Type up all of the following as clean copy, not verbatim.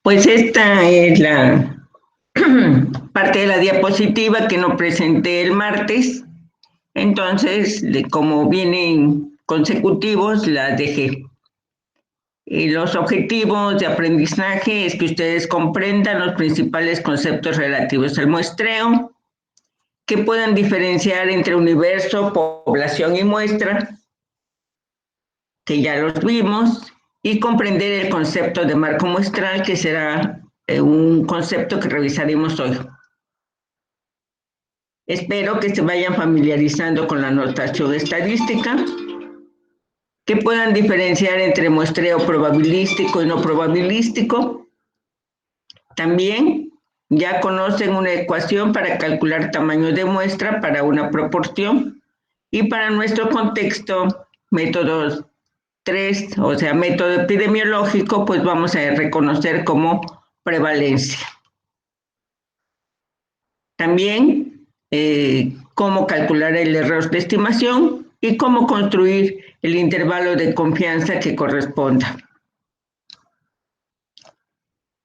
Pues esta es la parte de la diapositiva que no presenté el martes. Entonces, como vienen consecutivos, las dejé. Los objetivos de aprendizaje es que ustedes comprendan los principales conceptos relativos al muestreo, que puedan diferenciar entre universo, población y muestra, que ya los vimos, y comprender el concepto de marco muestral, que será un concepto que revisaremos hoy. Espero que se vayan familiarizando con la notación estadística, que puedan diferenciar entre muestreo probabilístico y no probabilístico. También ya conocen una ecuación para calcular tamaño de muestra para una proporción y para nuestro contexto, métodos 3, o sea, método epidemiológico, pues vamos a reconocer como prevalencia. También cómo calcular el error de estimación y cómo construir el intervalo de confianza que corresponda.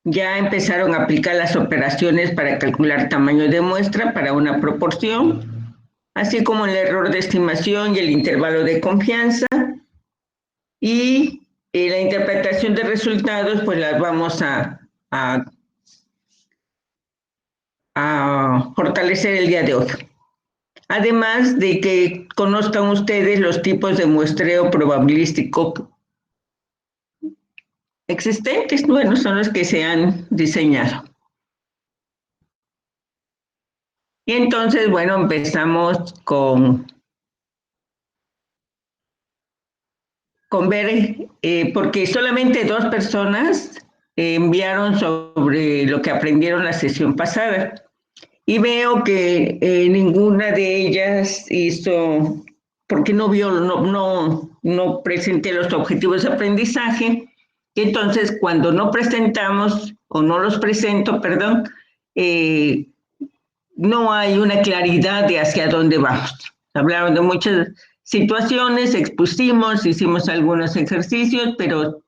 Ya empezaron a aplicar las operaciones para calcular tamaño de muestra para una proporción, así como el error de estimación y el intervalo de confianza. Y la interpretación de resultados, pues las vamos a fortalecer el día de hoy. Además de que conozcan ustedes los tipos de muestreo probabilístico existentes, bueno, son los que se han diseñado. Y entonces, bueno, empezamos con ver, porque solamente 2 personas enviaron sobre lo que aprendieron la sesión pasada. Y veo que ninguna de ellas hizo, porque no presenté los objetivos de aprendizaje. Y entonces, cuando no presentamos, o no los presento, perdón, no hay una claridad de hacia dónde vamos. Hablaron de muchas situaciones, expusimos, hicimos algunos ejercicios, pero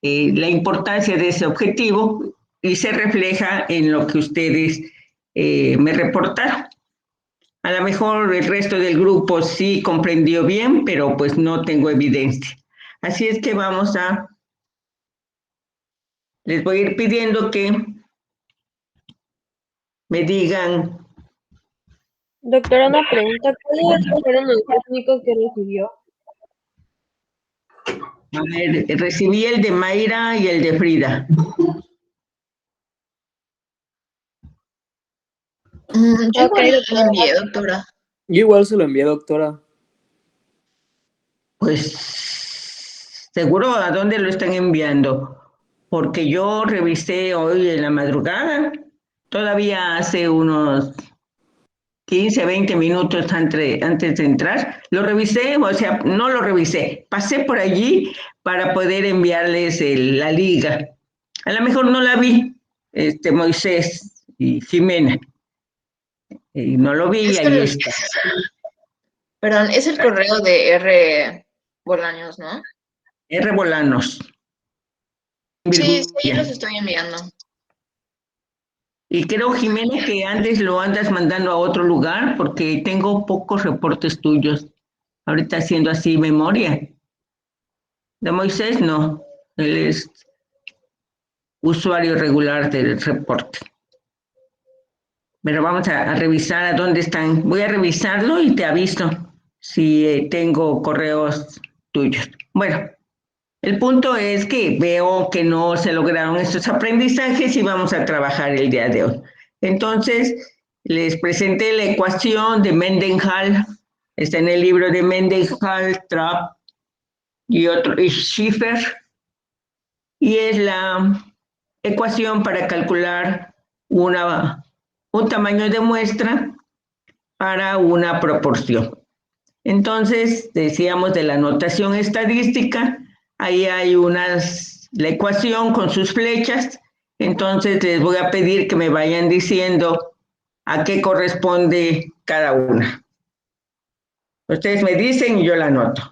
la importancia de ese objetivo y se refleja en lo que ustedes me reportaron. A lo mejor el resto del grupo sí comprendió bien, pero pues no tengo evidencia. Así es que les voy a ir pidiendo que me digan. Doctora, una pregunta. ¿Cuáles fueron los técnicos que recibió? A ver, recibí el de Mayra y el de Frida. Yo Ok, igual lo doctora. envié, doctora. Yo igual se lo envié, doctora. Pues seguro a dónde lo están enviando, porque yo revisé hoy en la madrugada, todavía hace unos 15, 20 minutos antes de entrar, lo revisé, o sea, no lo revisé, pasé por allí para poder enviarles la liga. A lo mejor no la vi, Moisés y Jimena, y no lo vi, Es ahí el, está. perdón, es el correo de R. Bolaños, ¿no? R. Bolanos. Sí, sí, ahí los estoy enviando. Y creo, Jimena, que antes lo andas mandando a otro lugar porque tengo pocos reportes tuyos. Ahorita haciendo así memoria. De Moisés no, él es usuario regular del reporte. Pero vamos a revisar a dónde están. Voy a revisarlo y te aviso si tengo correos tuyos. Bueno, el punto es que veo que no se lograron estos aprendizajes y vamos a trabajar el día de hoy. Entonces, les presenté la ecuación de Mendenhall, está en el libro de Mendenhall, Trapp y Schiffer, y es la ecuación para calcular un tamaño de muestra para una proporción. Entonces, decíamos de la notación estadística, ahí hay la ecuación con sus flechas, entonces les voy a pedir que me vayan diciendo a qué corresponde cada una. Ustedes me dicen y yo la anoto.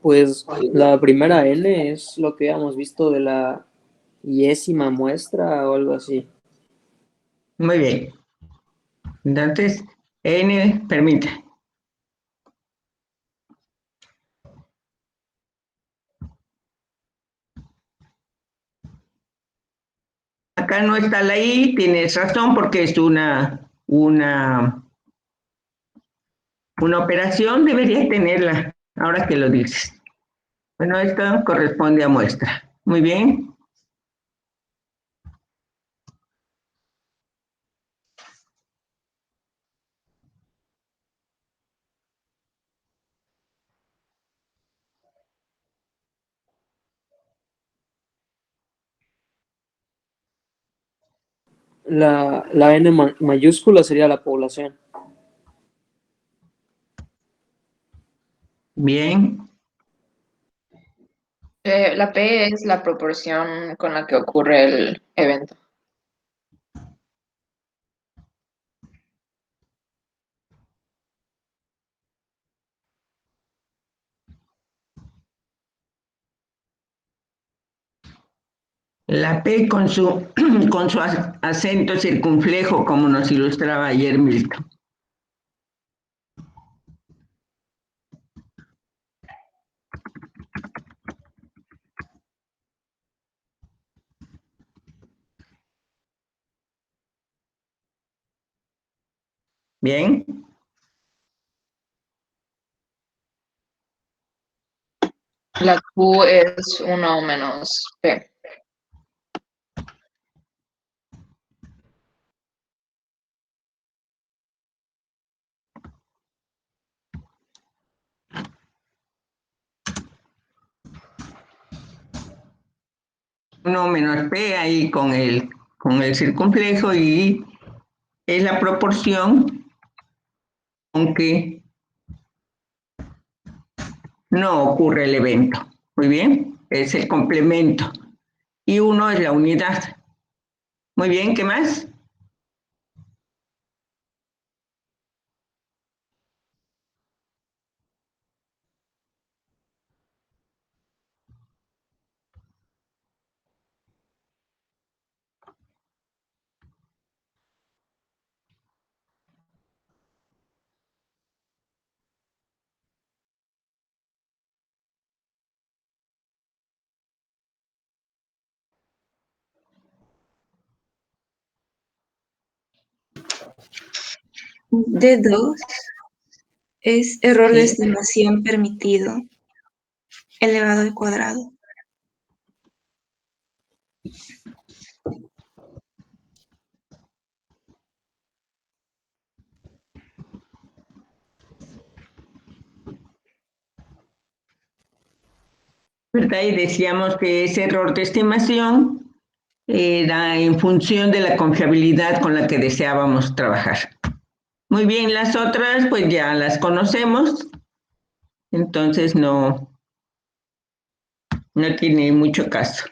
Pues la primera N es lo que habíamos visto de la yésima muestra o algo así. Muy bien. Entonces, N, permite. Acá no está la I, tienes razón porque es una operación, deberías tenerla, ahora que lo dices. Bueno, esto corresponde a muestra. Muy bien. La N mayúscula sería la población. Bien. La P es la proporción con la que ocurre el evento. La P con su, con su acento circunflejo, como nos ilustraba ayer Milton. Bien. La Q es 1 menos P. Uno menos P ahí con el circunflejo y es la proporción con que no ocurre el evento. Muy bien, es el complemento. Y uno es la unidad. Muy bien, ¿qué más? D2 es error de Sí. estimación permitido elevado al cuadrado. ¿Verdad? Y decíamos que ese error de estimación era en función de la confiabilidad con la que deseábamos trabajar. Muy bien, las otras pues ya las conocemos, entonces no tiene mucho caso.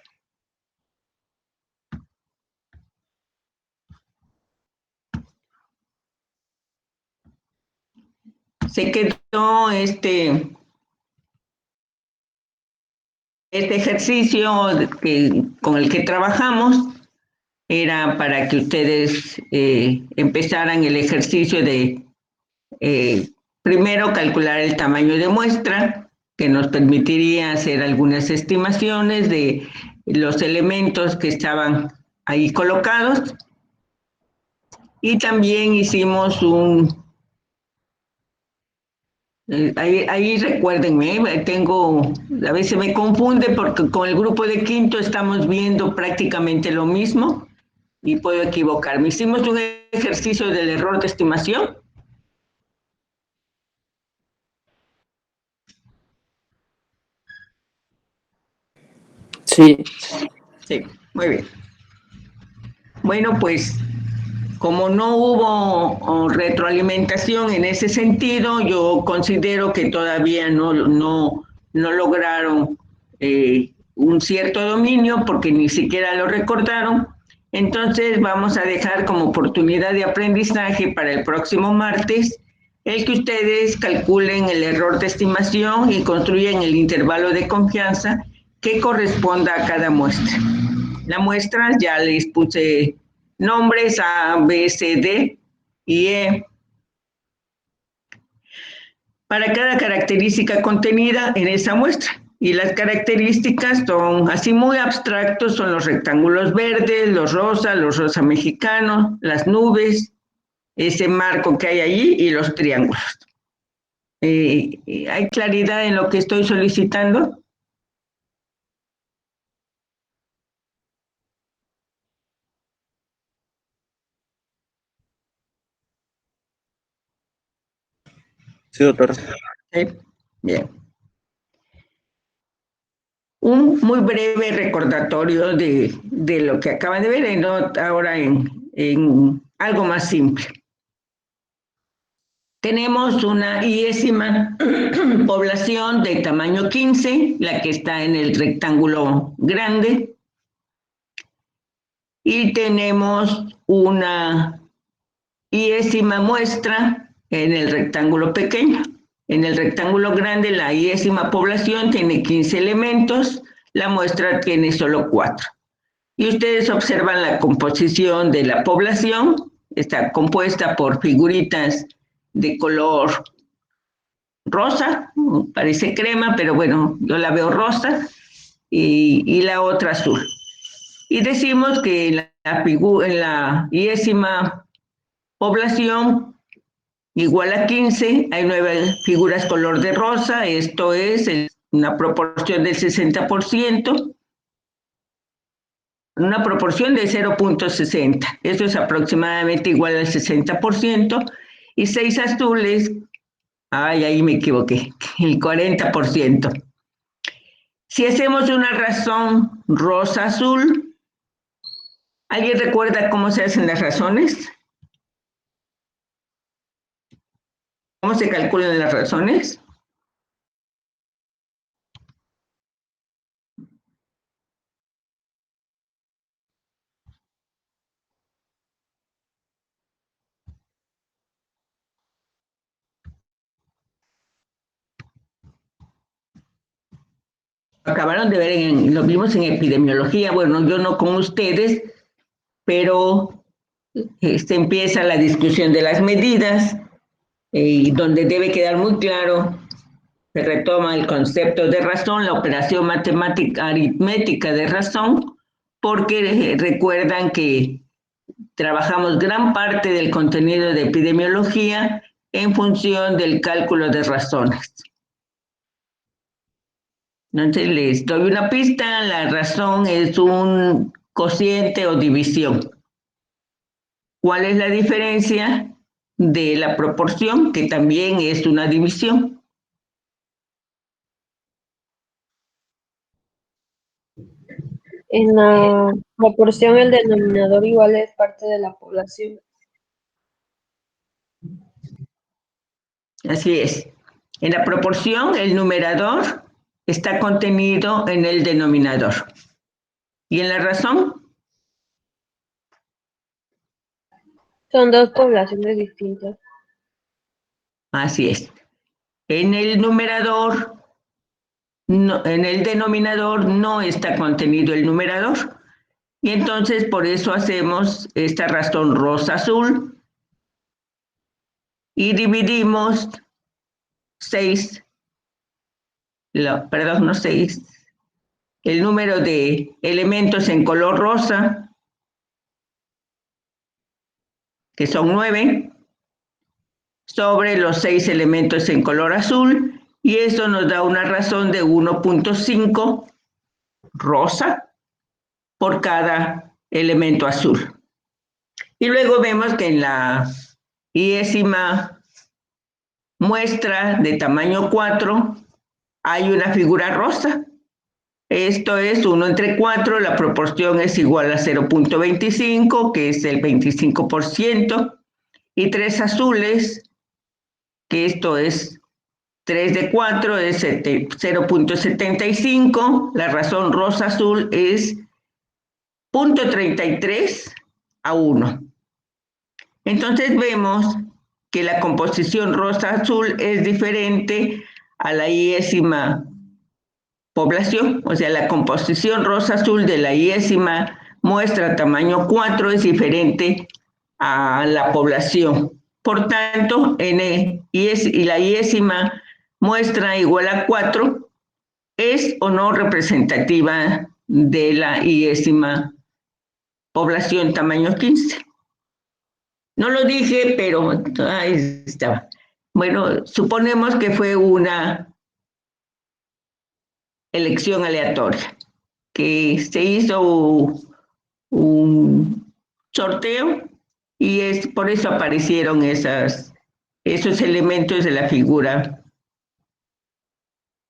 Se quedó este ejercicio con el que trabajamos, era para que ustedes empezaran el ejercicio de primero calcular el tamaño de muestra, que nos permitiría hacer algunas estimaciones de los elementos que estaban ahí colocados. Y también hicimos ahí recuérdenme, a veces me confunde porque con el grupo de quinto estamos viendo prácticamente lo mismo y puedo equivocarme. Hicimos un ejercicio del error de estimación. Sí. Sí, muy bien. Bueno, pues como no hubo retroalimentación en ese sentido, yo considero que todavía no lograron un cierto dominio porque ni siquiera lo recordaron. Entonces vamos a dejar como oportunidad de aprendizaje para el próximo martes el que ustedes calculen el error de estimación y construyan el intervalo de confianza que corresponda a cada muestra. La muestra ya les puse nombres A, B, C, D y E. Para cada característica contenida en esa muestra. Y las características son así muy abstractos, son los rectángulos verdes, los rosa mexicanos, las nubes, ese marco que hay allí y los triángulos. ¿Hay claridad en lo que estoy solicitando? Sí, doctora. Sí, bien. Un muy breve recordatorio de lo que acaban de ver, ahora en algo más simple. Tenemos una iésima población de tamaño 15, la que está en el rectángulo grande, y tenemos una iésima muestra en el rectángulo pequeño. En el rectángulo grande, la iésima población tiene 15 elementos, la muestra tiene solo 4. Y ustedes observan la composición de la población, está compuesta por figuritas de color rosa, parece crema, pero bueno, yo la veo rosa, y la otra azul. Y decimos que en la iésima población igual a 15, hay 9 figuras color de rosa, esto es una proporción del 60%, una proporción de 0.60, esto es aproximadamente igual al 60%, y 6 azules, ahí me equivoqué, el 40%. Si hacemos una razón rosa-azul, ¿alguien recuerda cómo se hacen las razones? ¿Cómo se calculan las razones? Acabaron de ver, lo vimos en epidemiología, bueno, yo no con ustedes, pero se empieza la discusión de las medidas, y donde debe quedar muy claro, se retoma el concepto de razón, la operación matemática aritmética de razón, porque recuerdan que trabajamos gran parte del contenido de epidemiología en función del cálculo de razones. Entonces les doy una pista, la razón es un cociente o división. ¿Cuál es la diferencia de la proporción, que también es una división? En la proporción, el denominador igual es parte de la población. Así es. En la proporción, el numerador está contenido en el denominador. ¿Y en la razón? Son dos poblaciones distintas. Así es. En el numerador, no, en el denominador no está contenido el numerador. Y entonces por eso hacemos esta razón rosa-azul y dividimos 6, perdón, no 6, el número de elementos en color rosa, que son 9, sobre los 6 elementos en color azul, y eso nos da una razón de 1.5 rosa por cada elemento azul. Y luego vemos que en la iésima muestra de tamaño 4 hay una figura rosa. Esto es 1 entre 4, la proporción es igual a 0.25, que es el 25%, y 3 azules, que esto es 3 de 4, es 0.75, la razón rosa-azul es 0.33 a 1. Entonces vemos que la composición rosa-azul es diferente a la iésima población, o sea, la composición rosa-azul de la iésima muestra tamaño 4 es diferente a la población. Por tanto, y la iésima muestra igual a 4 es o no representativa de la iésima población tamaño 15. No lo dije, pero ahí estaba. Bueno, suponemos que fue una elección aleatoria, que se hizo un sorteo y es por eso aparecieron esos elementos de la figura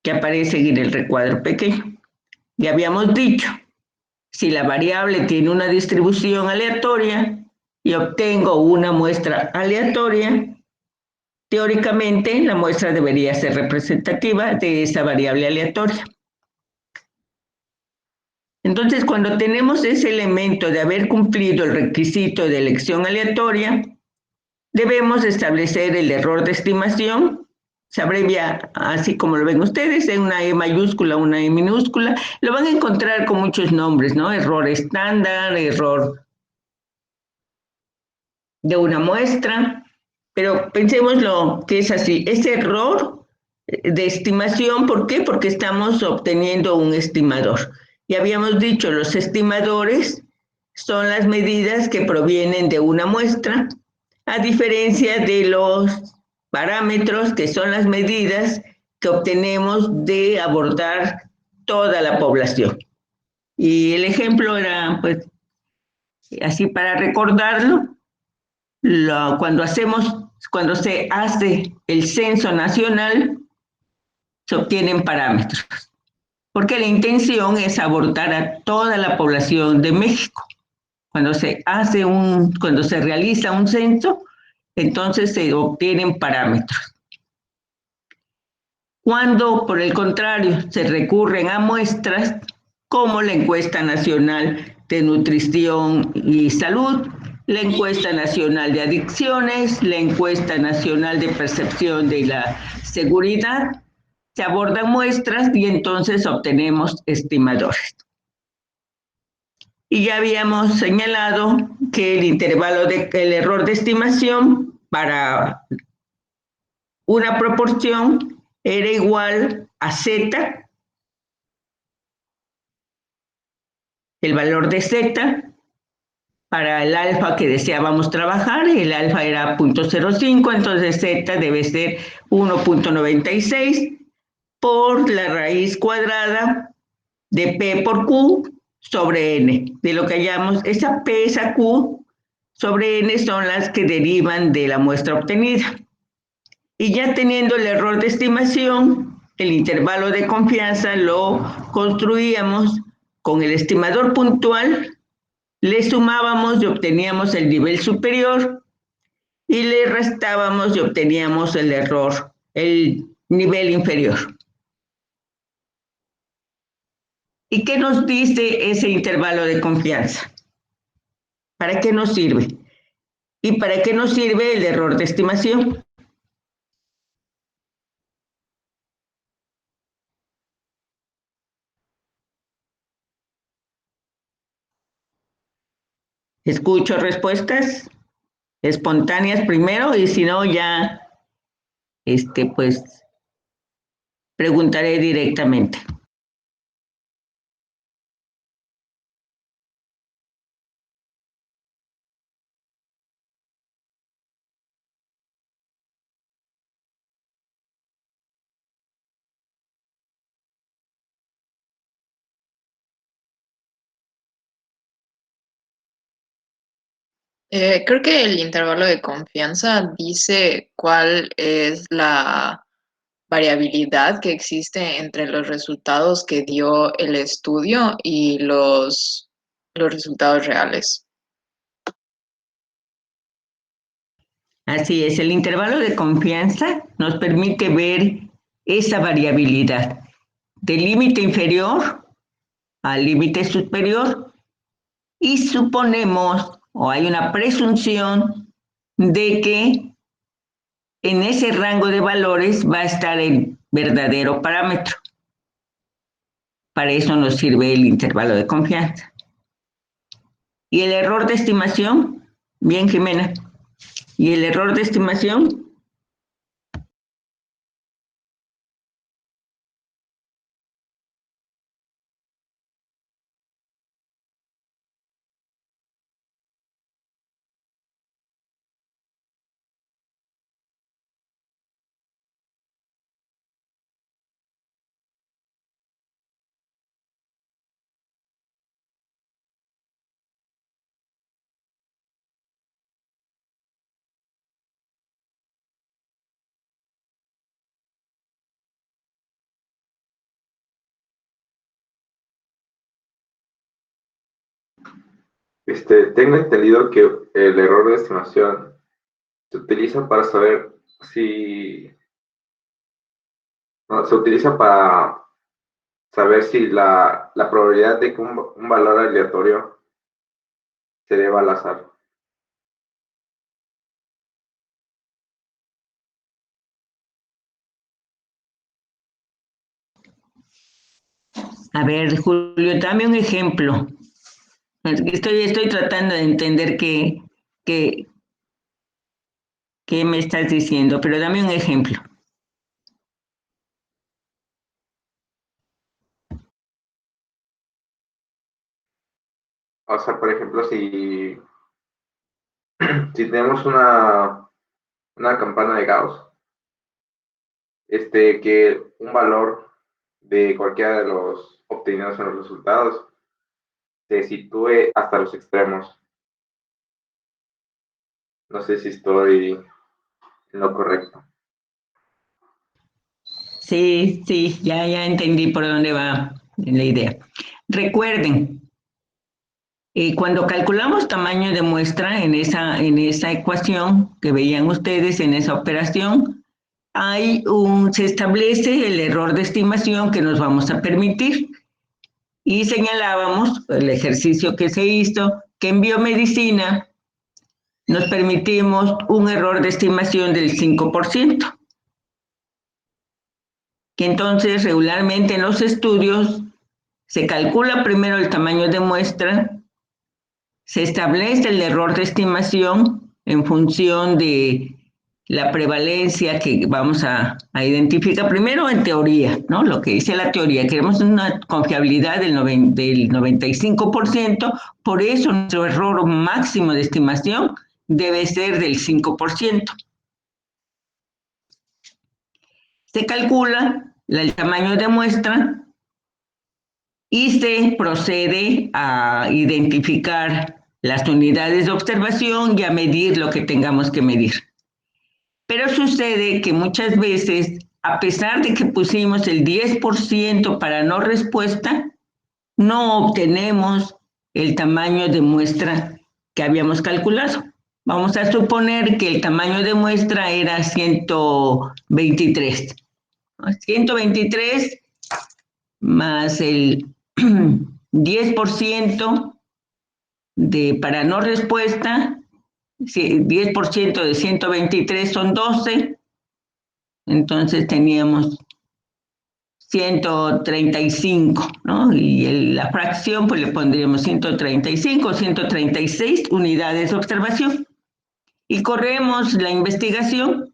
que aparecen en el recuadro pequeño. Ya habíamos dicho, si la variable tiene una distribución aleatoria y obtengo una muestra aleatoria, teóricamente la muestra debería ser representativa de esa variable aleatoria. Entonces, cuando tenemos ese elemento de haber cumplido el requisito de elección aleatoria, debemos establecer el error de estimación. Se abrevia así como lo ven ustedes, en una E mayúscula, una E minúscula. Lo van a encontrar con muchos nombres, ¿no? Error estándar, error de una muestra. Pero pensemos lo que es así. Es error de estimación, ¿por qué? Porque estamos obteniendo un estimador. Ya habíamos dicho, los estimadores son las medidas que provienen de una muestra, a diferencia de los parámetros, que son las medidas que obtenemos de abordar toda la población. Y el ejemplo era, pues, así para recordarlo, cuando se hace el censo nacional, se obtienen parámetros, porque la intención es abordar a toda la población de México. Cuando se realiza un censo, entonces se obtienen parámetros. Cuando, por el contrario, se recurren a muestras como la encuesta nacional de nutrición y salud, la encuesta nacional de adicciones, la encuesta nacional de percepción de la seguridad, se abordan muestras y entonces obtenemos estimadores. Y ya habíamos señalado que el error de estimación para una proporción era igual a Z, el valor de Z, para el alfa que deseábamos trabajar, el alfa era 0.05, entonces Z debe ser 1.96 por la raíz cuadrada de P por Q sobre N. De lo que hallamos, esa P, esa Q sobre N son las que derivan de la muestra obtenida. Y ya teniendo el error de estimación, el intervalo de confianza lo construíamos con el estimador puntual, le sumábamos y obteníamos el nivel superior y le restábamos y obteníamos el error, el nivel inferior. ¿Y qué nos dice ese intervalo de confianza? ¿Para qué nos sirve? ¿Y para qué nos sirve el error de estimación? Escucho respuestas espontáneas primero y si no ya, pues, preguntaré directamente. Creo que el intervalo de confianza dice cuál es la variabilidad que existe entre los resultados que dio el estudio y los resultados reales. Así es, el intervalo de confianza nos permite ver esa variabilidad del límite inferior al límite superior y suponemos, o hay una presunción de que en ese rango de valores va a estar el verdadero parámetro. Para eso nos sirve el intervalo de confianza. ¿Y el error de estimación? Bien, Jimena. ¿Y el error de estimación? Tengo entendido que el error de estimación se utiliza para saber si, no, se utiliza para saber si la probabilidad de que un valor aleatorio se deba al azar. A ver, Julio, dame un ejemplo. Estoy tratando de entender qué me estás diciendo, pero dame un ejemplo. O sea, por ejemplo, si tenemos una campana de Gauss, que un valor de cualquiera de los obtenidos en los resultados se sitúe hasta los extremos. No sé si estoy en lo correcto. Sí, ya entendí por dónde va la idea. Recuerden, cuando calculamos tamaño de muestra en esa ecuación que veían ustedes en esa operación, se establece el error de estimación que nos vamos a permitir. Y señalábamos el ejercicio que se hizo, que en biomedicina nos permitimos un error de estimación del 5%. Que entonces regularmente en los estudios se calcula primero el tamaño de muestra, se establece el error de estimación en función de la prevalencia que vamos a identificar primero en teoría, ¿no? Lo que dice la teoría, queremos una confiabilidad del 95%, por eso nuestro error máximo de estimación debe ser del 5%. Se calcula el tamaño de muestra y se procede a identificar las unidades de observación y a medir lo que tengamos que medir. Pero sucede que muchas veces, a pesar de que pusimos el 10% para no respuesta, no obtenemos el tamaño de muestra que habíamos calculado. Vamos a suponer que el tamaño de muestra era 123. 123 más el 10% para no respuesta, 10% de 123 son 12, entonces teníamos 135, ¿no? Y la fracción, pues le pondríamos 135, 136 unidades de observación. Y corremos la investigación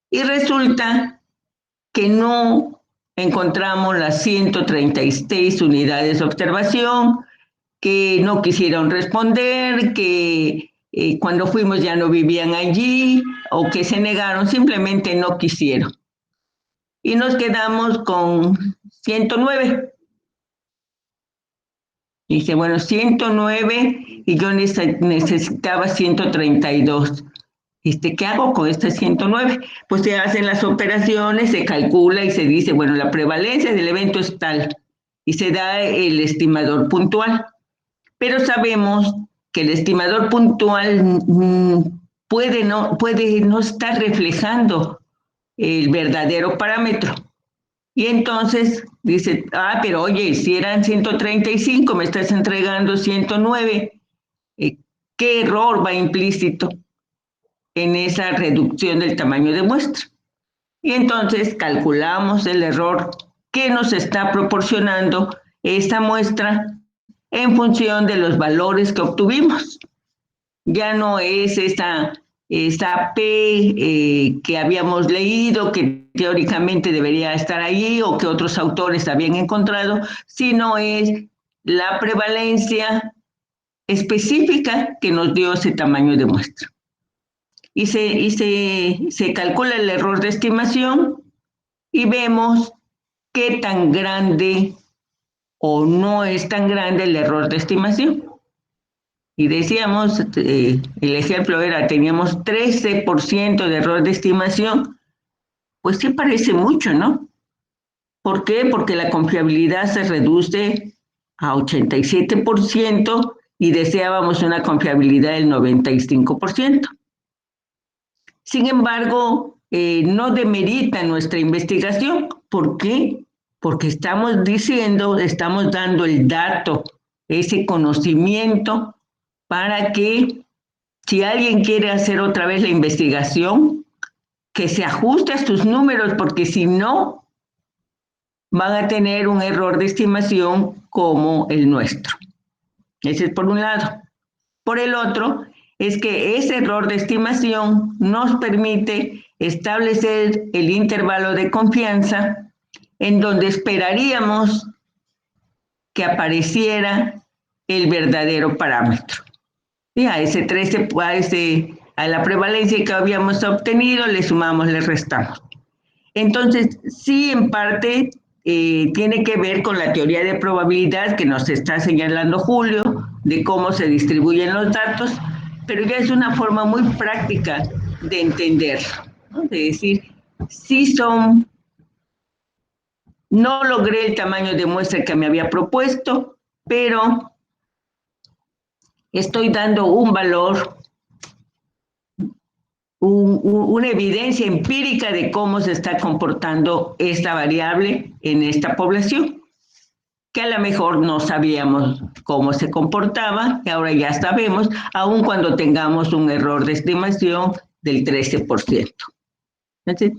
y resulta que no encontramos las 136 unidades de observación, que no quisieron responder, que cuando fuimos ya no vivían allí o que se negaron, simplemente no quisieron. Y nos quedamos con 109. Dice, bueno, 109 y yo necesitaba 132. ¿Qué hago con este 109? Pues se hacen las operaciones, se calcula y se dice, bueno, la prevalencia del evento es tal y se da el estimador puntual. Pero sabemos que el estimador puntual puede no estar reflejando el verdadero parámetro. Y entonces dice, pero oye, si eran 135, me estás entregando 109, ¿qué error va implícito? en esa reducción del tamaño de muestra. Y entonces calculamos el error que nos está proporcionando esta muestra en función de los valores que obtuvimos. Ya no es esa P que habíamos leído, que teóricamente debería estar allí o que otros autores habían encontrado, sino es la prevalencia específica que nos dio ese tamaño de muestra. Y se calcula el error de estimación y vemos qué tan grande o no es tan grande el error de estimación. Y decíamos, el ejemplo era, teníamos 13% de error de estimación, pues sí parece mucho, ¿no? ¿Por qué? Porque la confiabilidad se reduce a 87% y deseábamos una confiabilidad del 95%. Sin embargo, no demerita nuestra investigación. ¿Por qué? Porque estamos diciendo, estamos dando el dato, ese conocimiento, para que si alguien quiere hacer otra vez la investigación, que se ajuste a sus números, porque si no, van a tener un error de estimación como el nuestro. Ese es por un lado. Por el otro, es que ese error de estimación nos permite establecer el intervalo de confianza en donde esperaríamos que apareciera el verdadero parámetro. Y a ese 13, a la prevalencia que habíamos obtenido, le sumamos, le restamos. Entonces, sí, en parte tiene que ver con la teoría de probabilidad que nos está señalando Julio, de cómo se distribuyen los datos, pero ya es una forma muy práctica de entenderlo, ¿no? De decir, sí son, no logré el tamaño de muestra que me había propuesto, pero estoy dando un valor, una evidencia empírica de cómo se está comportando esta variable en esta población, que a lo mejor no sabíamos cómo se comportaba, y ahora ya sabemos, aun cuando tengamos un error de estimación del 13%. Entonces,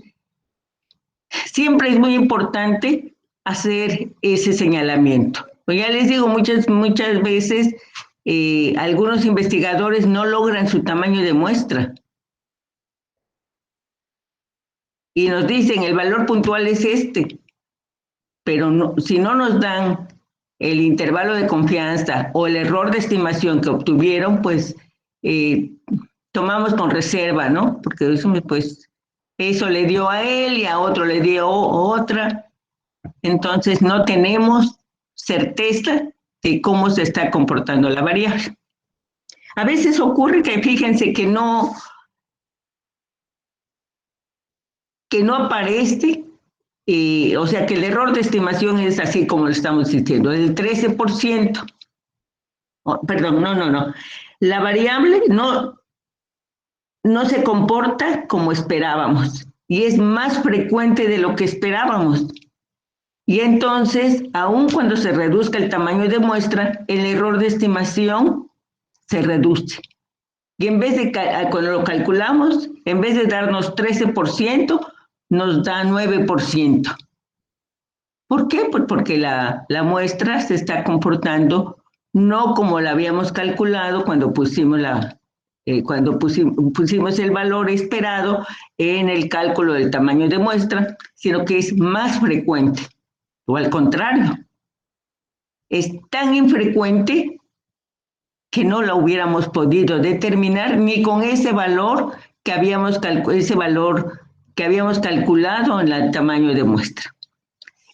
siempre es muy importante hacer ese señalamiento. Pues ya les digo, muchas veces algunos investigadores no logran su tamaño de muestra. Y nos dicen, el valor puntual es este, pero no, si no nos dan el intervalo de confianza o el error de estimación que obtuvieron, pues tomamos con reserva, ¿no? Porque eso, pues, eso le dio a él y a otro le dio otra. Entonces no tenemos certeza de cómo se está comportando la variable. A veces ocurre que, fíjense, que no aparece, o sea que el error de estimación es así como lo estamos diciendo, el 13%. Oh, perdón, no. La variable no se comporta como esperábamos y es más frecuente de lo que esperábamos. Y entonces, aun cuando se reduzca el tamaño de muestra, el error de estimación se reduce. Y en vez de, cuando lo calculamos, en vez de darnos 13%, nos da 9%. ¿Por qué? Pues porque la muestra se está comportando no como la habíamos calculado cuando pusimos pusimos el valor esperado en el cálculo del tamaño de muestra, sino que es más frecuente. O al contrario, es tan infrecuente que no la hubiéramos podido determinar ni con ese valor que habíamos calculado en el tamaño de muestra.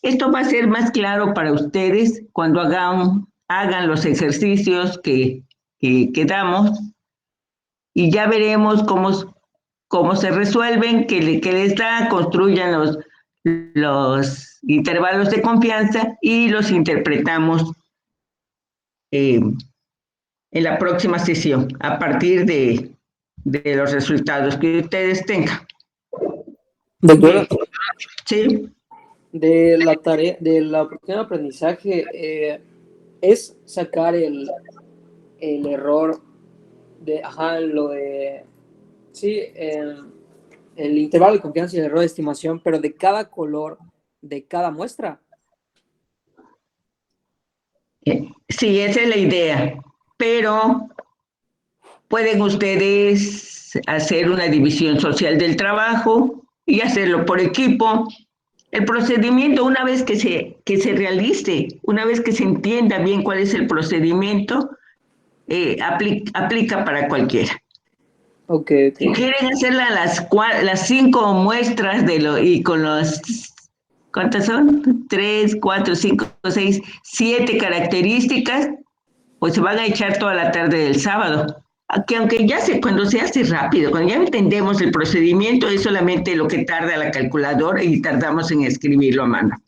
Esto va a ser más claro para ustedes cuando hagan los ejercicios que damos y ya veremos cómo se resuelven, qué les da, construyan los intervalos de confianza y los interpretamos en la próxima sesión a partir de los resultados que ustedes tengan. Doctora, Sí. de la tarea, de la oportunidad de aprendizaje, es sacar el error de, lo de Sí, el intervalo de confianza y el error de estimación, pero de cada color, de cada muestra. Sí, esa es la idea, pero pueden ustedes hacer una división social del trabajo y hacerlo por equipo. El procedimiento, una vez que se realice, una vez que se entienda bien cuál es el procedimiento, aplica para cualquiera. Ok, Si ok. quieren hacerla las 5 muestras y con los, ¿cuántas son? 3, 4, 5, 6, 7 características, pues se van a echar toda la tarde del sábado. Aunque ya cuando se hace rápido, cuando ya entendemos el procedimiento, es solamente lo que tarda la calculadora y tardamos en escribirlo a mano.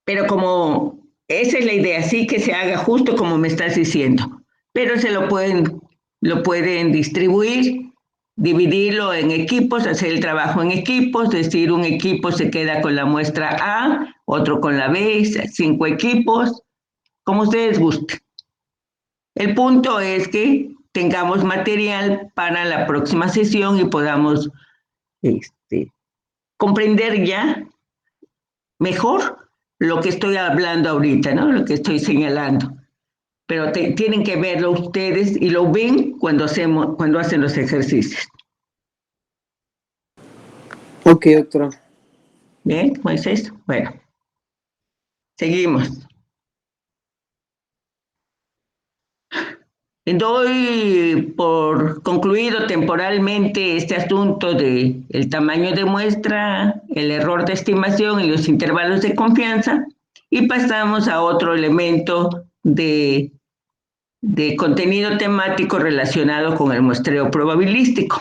Pero como esa es la idea, sí que se haga justo como me estás diciendo, pero lo pueden distribuir, dividirlo en equipos, hacer el trabajo en equipos, es decir, un equipo se queda con la muestra A, otro con la B, 5 equipos, como ustedes gusten. El punto es que tengamos material para la próxima sesión y podamos comprender ya mejor lo que estoy hablando ahorita, ¿no? Lo que estoy señalando. Pero tienen que verlo ustedes y lo ven cuando hacen los ejercicios. Ok, doctora. ¿Bien? ¿Cómo es eso? Bueno, seguimos. Doy por concluido temporalmente este asunto de el tamaño de muestra, el error de estimación y los intervalos de confianza y pasamos a otro elemento de contenido temático relacionado con el muestreo probabilístico.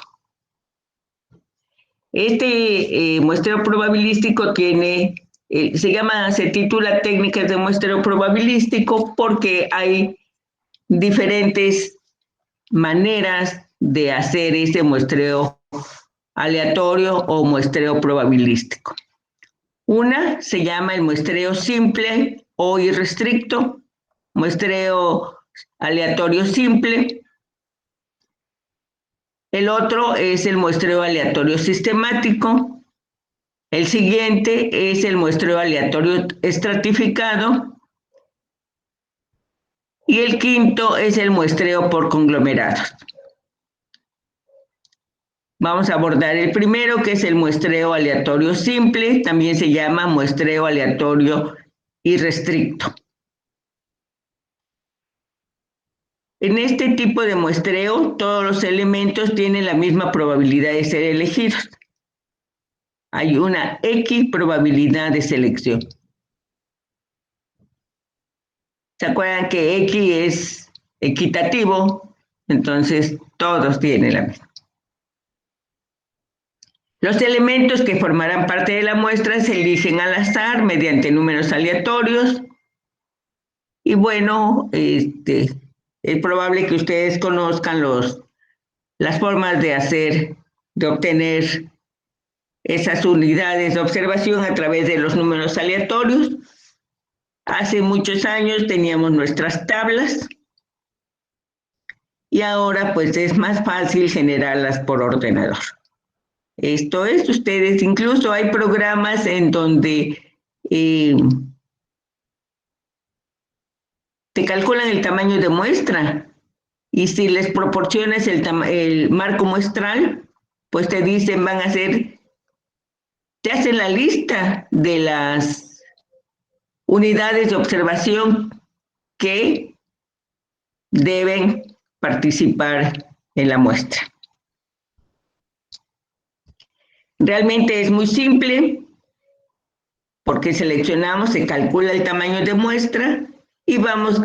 Este muestreo probabilístico se titula Técnicas de muestreo probabilístico porque hay diferentes maneras de hacer este muestreo aleatorio o muestreo probabilístico. Una se llama el muestreo simple o irrestricto, muestreo aleatorio simple. El otro es el muestreo aleatorio sistemático. El siguiente es el muestreo aleatorio estratificado. Y el quinto es el muestreo por conglomerados. Vamos a abordar el primero, que es el muestreo aleatorio simple, también se llama muestreo aleatorio irrestricto. En este tipo de muestreo, todos los elementos tienen la misma probabilidad de ser elegidos. Hay una X probabilidad de selección. ¿Se acuerdan que X es equitativo? Entonces, todos tienen la misma. Los elementos que formarán parte de la muestra se eligen al azar mediante números aleatorios. Y bueno, es probable que ustedes conozcan las formas de obtener esas unidades de observación a través de los números aleatorios. Hace muchos años teníamos nuestras tablas y ahora pues es más fácil generarlas por ordenador. Esto es, ustedes, incluso hay programas en donde te calculan el tamaño de muestra y si les proporcionas el marco muestral, pues te dicen, te hacen la lista de las unidades de observación que deben participar en la muestra. Realmente es muy simple porque seleccionamos, se calcula el tamaño de muestra y vamos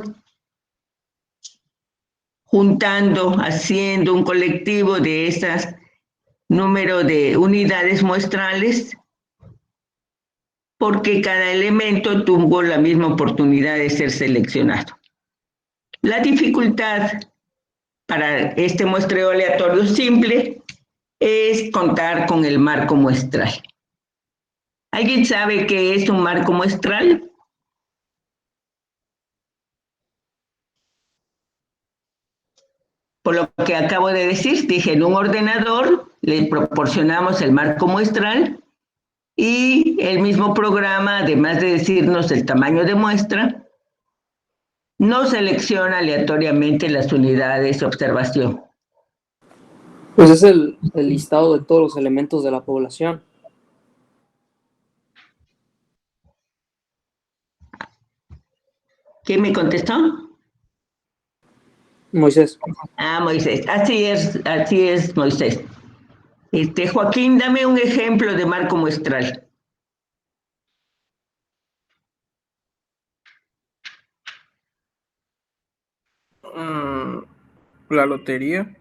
juntando, haciendo un colectivo de esas número de unidades muestrales porque cada elemento tuvo la misma oportunidad de ser seleccionado. La dificultad para este muestreo aleatorio simple es contar con el marco muestral. ¿Alguien sabe qué es un marco muestral? Por lo que acabo de decir, dije, en un ordenador le proporcionamos el marco muestral y el mismo programa, además de decirnos el tamaño de muestra, no selecciona aleatoriamente las unidades de observación. Pues es el listado de todos los elementos de la población. ¿Quién me contestó? Moisés. Ah, Moisés. Así es, Moisés. Joaquín, dame un ejemplo de marco muestral. La lotería.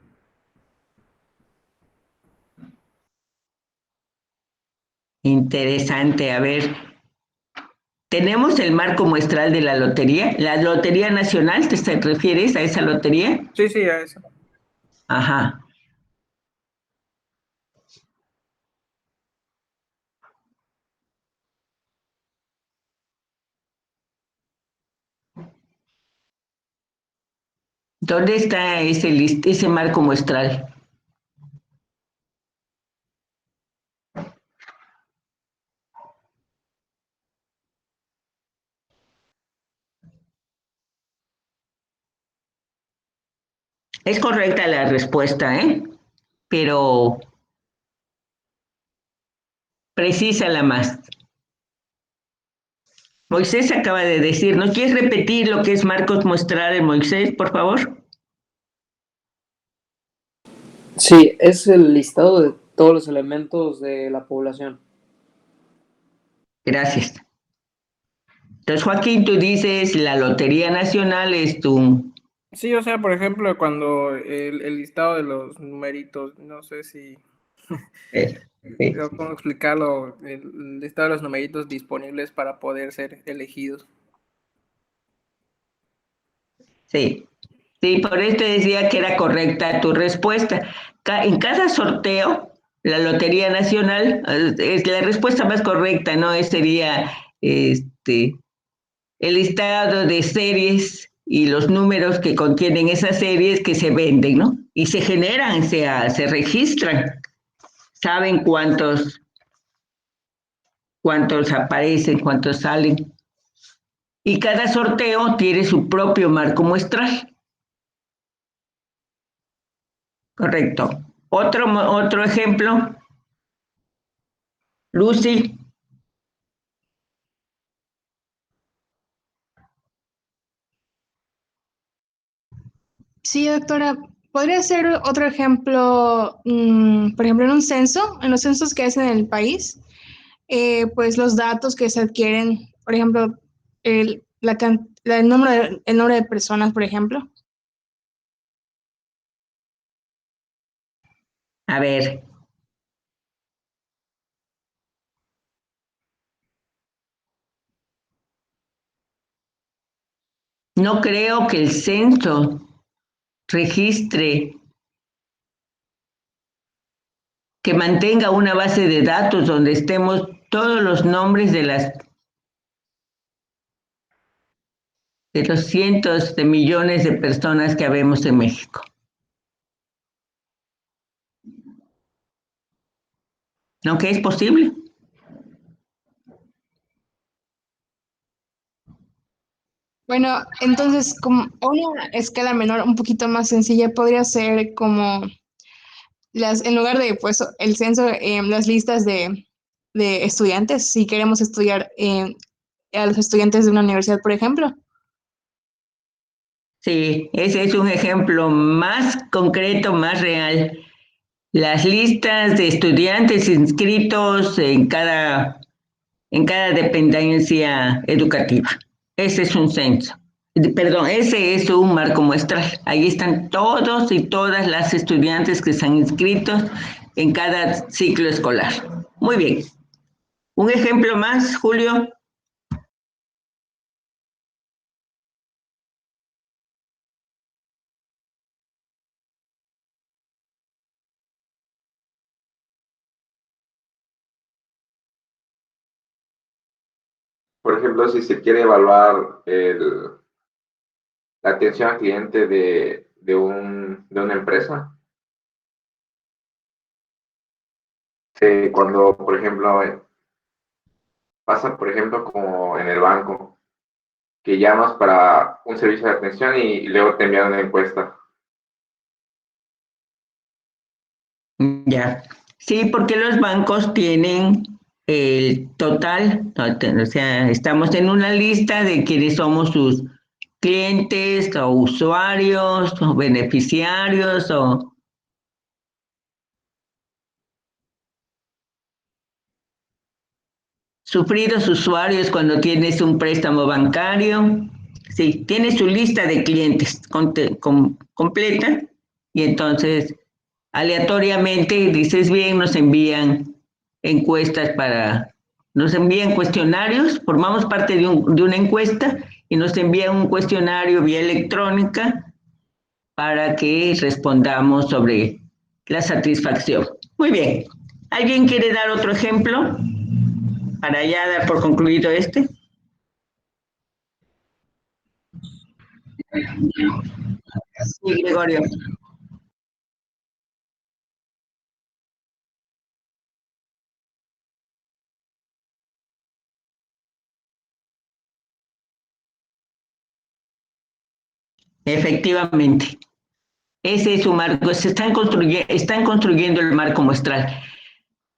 Interesante, a ver. ¿Tenemos el marco muestral de la lotería? ¿La Lotería Nacional, te refieres a esa lotería? Sí, a eso. Ajá. ¿Dónde está ese marco muestral? Es correcta la respuesta, ¿eh? Pero precísala más. Moisés acaba de decir, ¿no quieres repetir lo que es marcos muestrales, Moisés, por favor? Sí, es el listado de todos los elementos de la población. Gracias. Entonces, Joaquín, tú dices, la Lotería Nacional es tu... Sí, o sea, por ejemplo, cuando el listado de los numeritos, no sé si, sí, cómo explicarlo, el listado de los numeritos disponibles para poder ser elegidos. sí. Sí, por eso te decía que era correcta tu respuesta. En cada sorteo, la Lotería Nacional es la respuesta más correcta, ¿no? Sería el listado de series y los números que contienen esas series que se venden, ¿no? Y se generan, se registran. Saben cuántos aparecen, cuántos salen. Y cada sorteo tiene su propio marco muestral. Correcto. Otro ejemplo. Lucy. Sí, doctora, podría ser otro ejemplo, por ejemplo, en los censos que hacen en el país, pues los datos que se adquieren, por ejemplo, el número de personas, por ejemplo. A ver. No creo que el censo registre, que mantenga una base de datos donde estemos todos los nombres de los cientos de millones de personas que habemos en México. ¿No que es posible? Bueno, entonces, como a una escala menor, un poquito más sencilla, podría ser como en lugar de, pues, el censo, las listas de estudiantes, si queremos estudiar a los estudiantes de una universidad, por ejemplo. Sí, ese es un ejemplo más concreto, más real. Las listas de estudiantes inscritos en cada dependencia educativa. Ese es un censo. Perdón, ese es un marco muestral. Ahí están todos y todas las estudiantes que están inscritos en cada ciclo escolar. Muy bien. Un ejemplo más, Julio. Por ejemplo, si se quiere evaluar la atención al cliente de una empresa. Cuando, por ejemplo, pasa, por ejemplo, como en el banco, que llamas para un servicio de atención y luego te envían una encuesta. Ya. Sí, porque los bancos tienen el total, o sea, estamos en una lista de quiénes somos sus clientes o usuarios o beneficiarios o sufridos usuarios cuando tienes un préstamo bancario. Sí, tiene su lista de clientes completa y entonces aleatoriamente, dices bien, nos envían encuestas nos envían cuestionarios, formamos parte de una encuesta y nos envían un cuestionario vía electrónica para que respondamos sobre la satisfacción. Muy bien. ¿Alguien quiere dar otro ejemplo para ya dar por concluido este? Sí, Gregorio. Efectivamente. Ese es su marco. Están construyendo el marco muestral.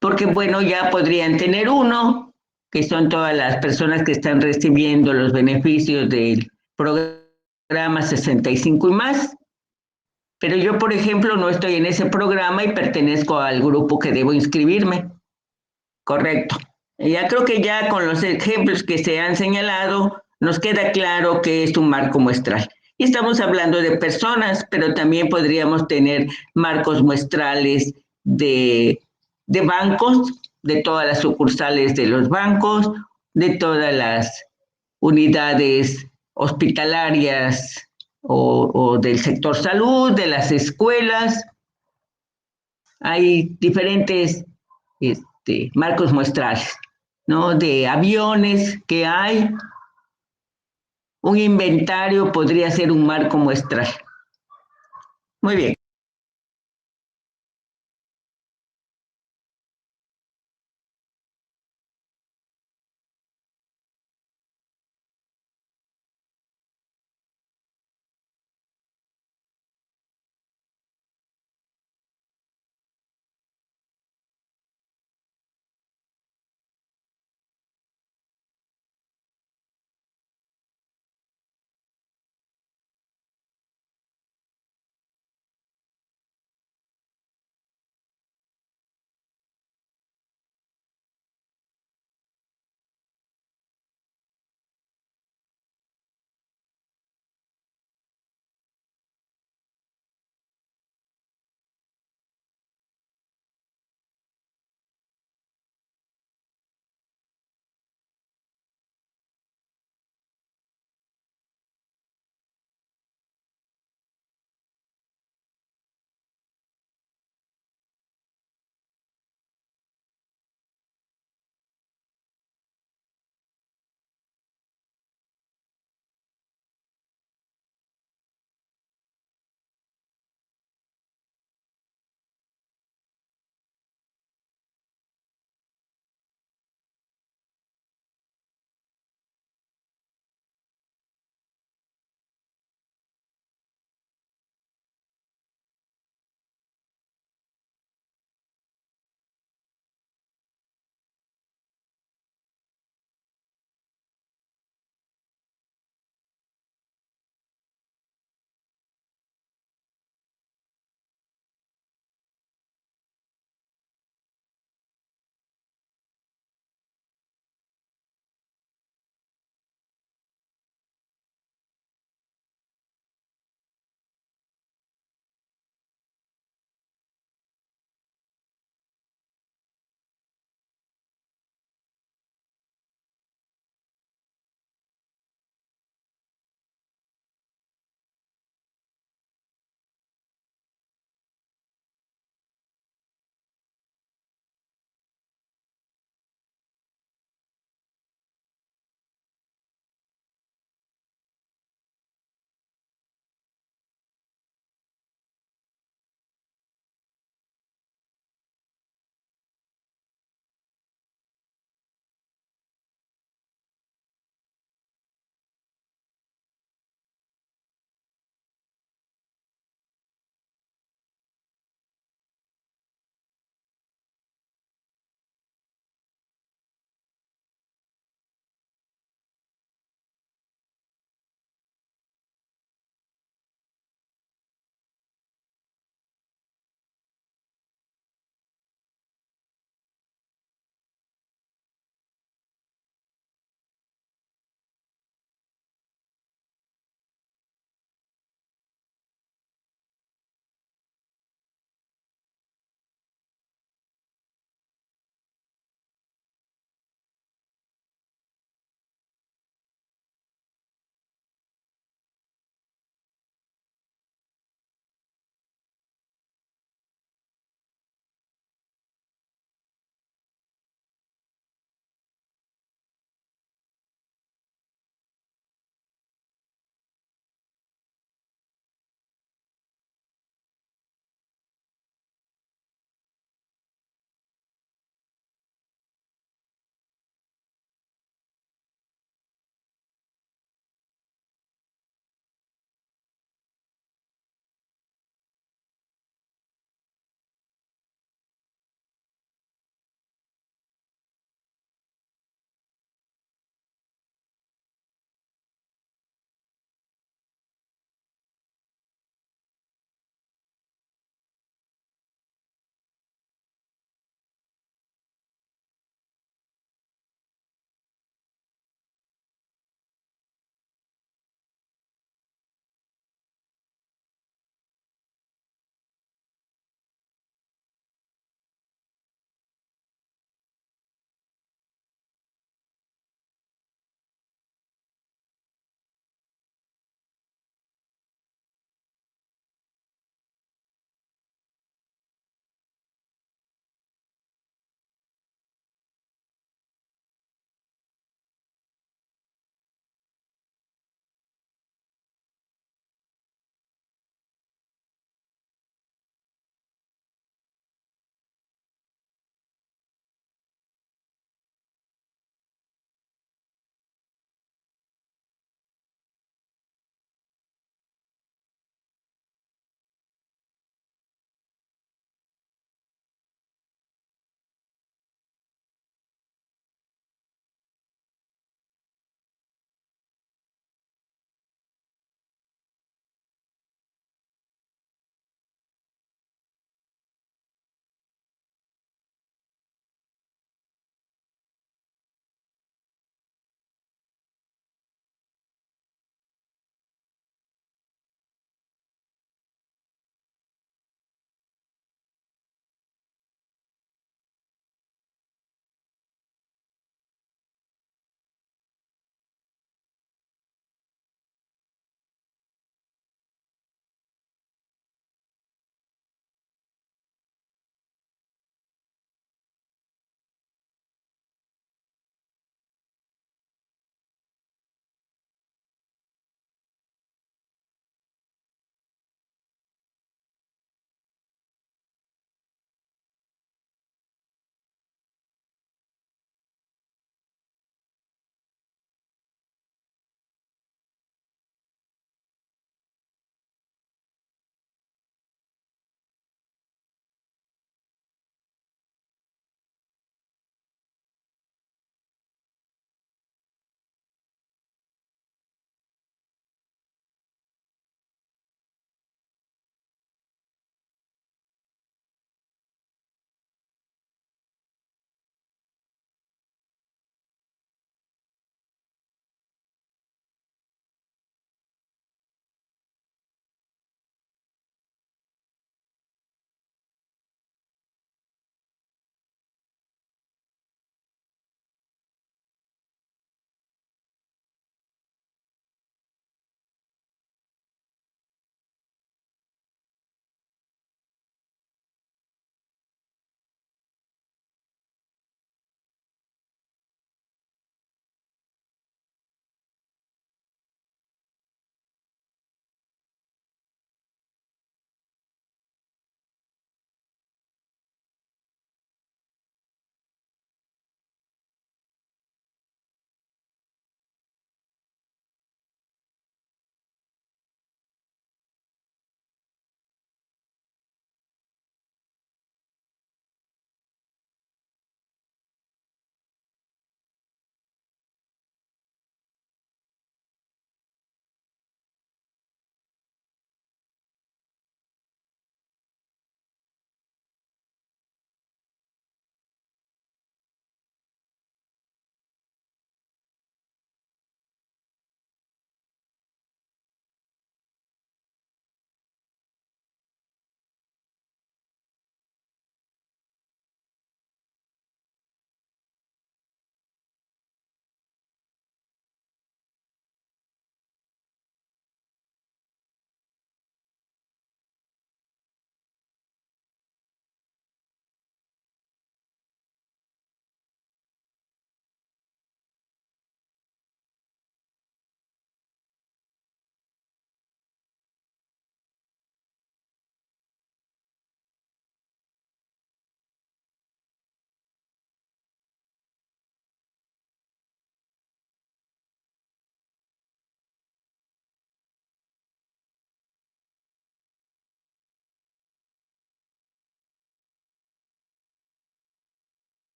Porque, bueno, ya podrían tener uno, que son todas las personas que están recibiendo los beneficios del programa 65 y más. Pero yo, por ejemplo, no estoy en ese programa y pertenezco al grupo que debo inscribirme. Correcto. Ya creo que ya con los ejemplos que se han señalado, nos queda claro que es un marco muestral. Y estamos hablando de personas, pero también podríamos tener marcos muestrales de bancos, de todas las sucursales de los bancos, de todas las unidades hospitalarias o del sector salud, de las escuelas. Hay diferentes marcos muestrales, ¿no? De aviones que hay, un inventario podría ser un marco muestral. Muy bien.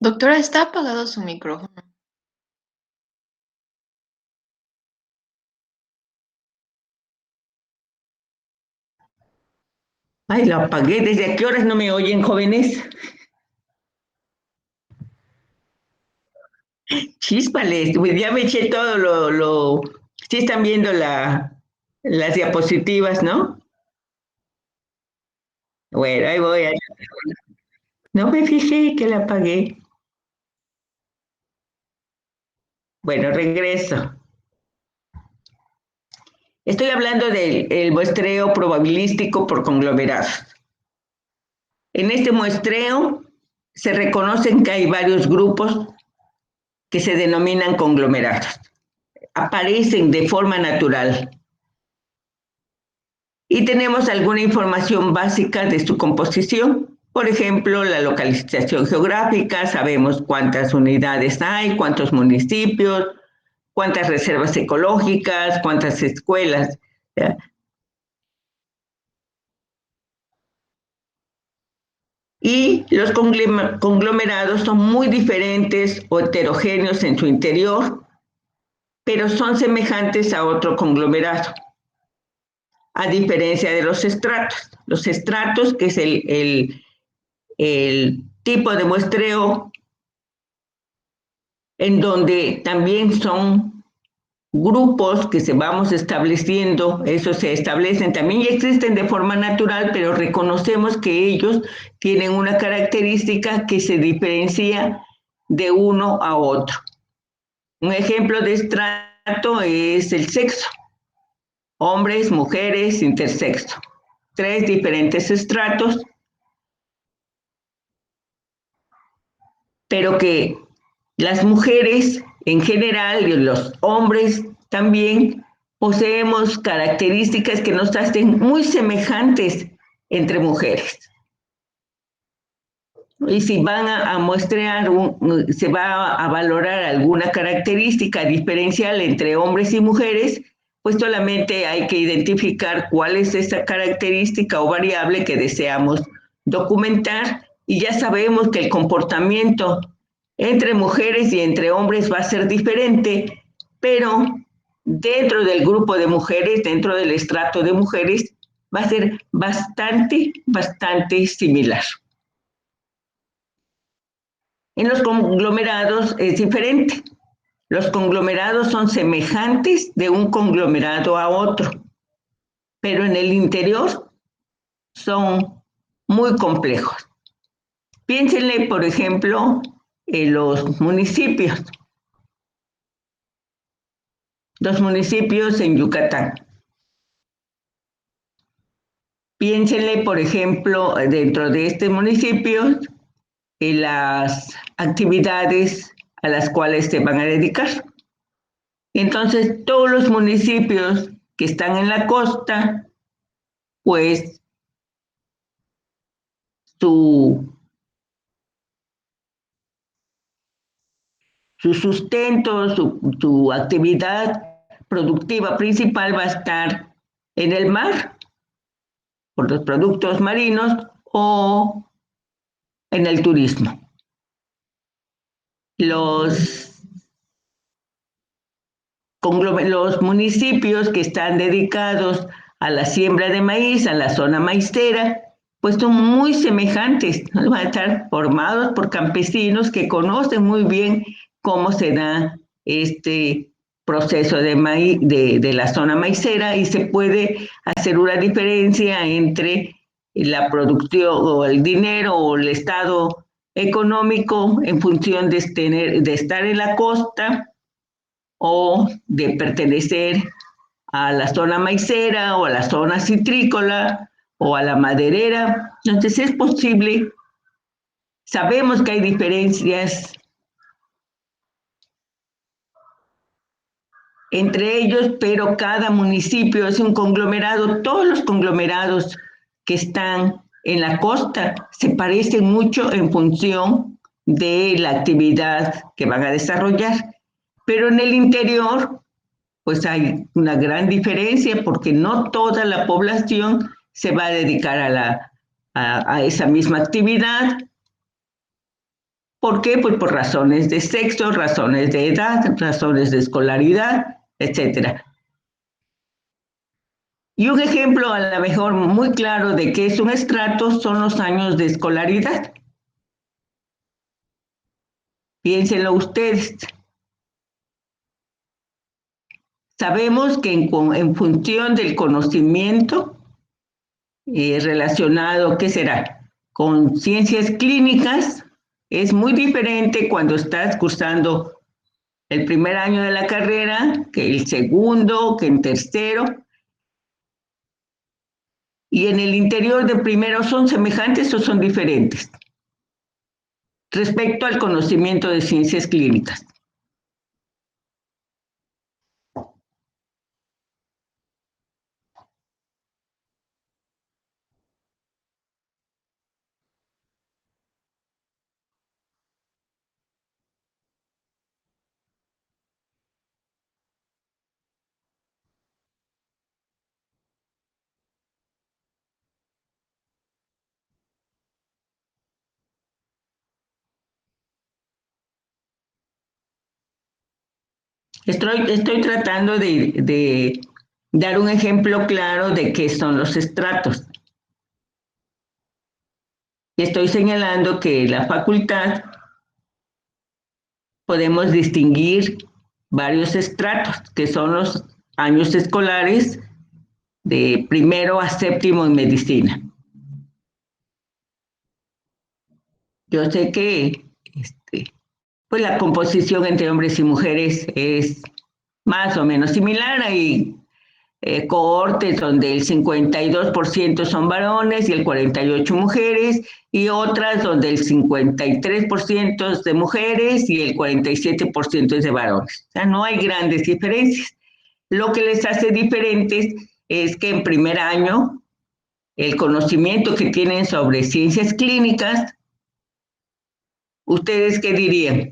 Doctora, está apagado su micrófono. Ay, lo apagué. ¿Desde qué horas no me oyen, jóvenes? Chíspales, pues ya me eché todo Sí están viendo las diapositivas, ¿no? Bueno, ahí voy. No me fijé que la apagué. Bueno, regreso. Estoy hablando del muestreo probabilístico por conglomerados. En este muestreo se reconocen que hay varios grupos que se denominan conglomerados. Aparecen de forma natural. Y tenemos alguna información básica de su composición. Por ejemplo, la localización geográfica, sabemos cuántas unidades hay, cuántos municipios, cuántas reservas ecológicas, cuántas escuelas. ¿Ya? Y los conglomerados son muy diferentes o heterogéneos en su interior, pero son semejantes a otro conglomerado, a diferencia de los estratos. Los estratos, que es el tipo de muestreo en donde también son grupos que se vamos estableciendo, esos se establecen también y existen de forma natural, pero reconocemos que ellos tienen una característica que se diferencia de uno a otro. Un ejemplo de estrato es el sexo, hombres, mujeres, intersexo. 3 diferentes estratos, pero que las mujeres en general y los hombres también poseemos características que nos hacen muy semejantes entre mujeres. Y si van a muestrear, se va a valorar alguna característica diferencial entre hombres y mujeres, pues solamente hay que identificar cuál es esa característica o variable que deseamos documentar y ya sabemos que el comportamiento entre mujeres y entre hombres va a ser diferente, pero dentro del grupo de mujeres, dentro del estrato de mujeres, va a ser bastante similar. En los conglomerados es diferente. Los conglomerados son semejantes de un conglomerado a otro, pero en el interior son muy complejos. Piénsenle, por ejemplo, en los municipios. Los municipios en Yucatán. Piénsenle, por ejemplo, dentro de este municipio, en las actividades a las cuales se van a dedicar. Entonces, todos los municipios que están en la costa, pues su sustento, su actividad productiva principal va a estar en el mar, por los productos marinos o en el turismo. Los municipios que están dedicados a la siembra de maíz, a la zona maicera, pues son muy semejantes, ¿no? Van a estar formados por campesinos que conocen muy bien cómo se da este proceso de maíz, de la zona maicera, y se puede hacer una diferencia entre la producción o el dinero o el estado económico en función de estar en la costa o de pertenecer a la zona maicera o a la zona citrícola o a la maderera. Entonces es posible, sabemos que hay diferencias entre ellos, pero cada municipio es un conglomerado. Todos los conglomerados que están en la costa se parecen mucho en función de la actividad que van a desarrollar, pero en el interior pues hay una gran diferencia porque no toda la población se va a dedicar a esa misma actividad, ¿Por qué? Pues por razones de sexo, razones de edad, razones de escolaridad, etcétera. Y un ejemplo a lo mejor muy claro de qué es un estrato son los años de escolaridad. Piénsenlo ustedes. Sabemos que en función del conocimiento relacionado, ¿qué será? Con ciencias clínicas, es muy diferente cuando estás cursando el primer año de la carrera, que el segundo, que en tercero. ¿Y en el interior de primero son semejantes o son diferentes? Respecto al conocimiento de ciencias clínicas. Estoy tratando de dar un ejemplo claro de qué son los estratos. Y estoy señalando que en la facultad podemos distinguir varios estratos, que son los años escolares de primero a séptimo en medicina. Yo sé que pues la composición entre hombres y mujeres es más o menos similar. Hay cohortes donde el 52% son varones y el 48% mujeres, y otras donde el 53% es de mujeres y el 47% es de varones. O sea, no hay grandes diferencias. Lo que les hace diferentes es que en primer año el conocimiento que tienen sobre ciencias clínicas, ¿ustedes qué dirían?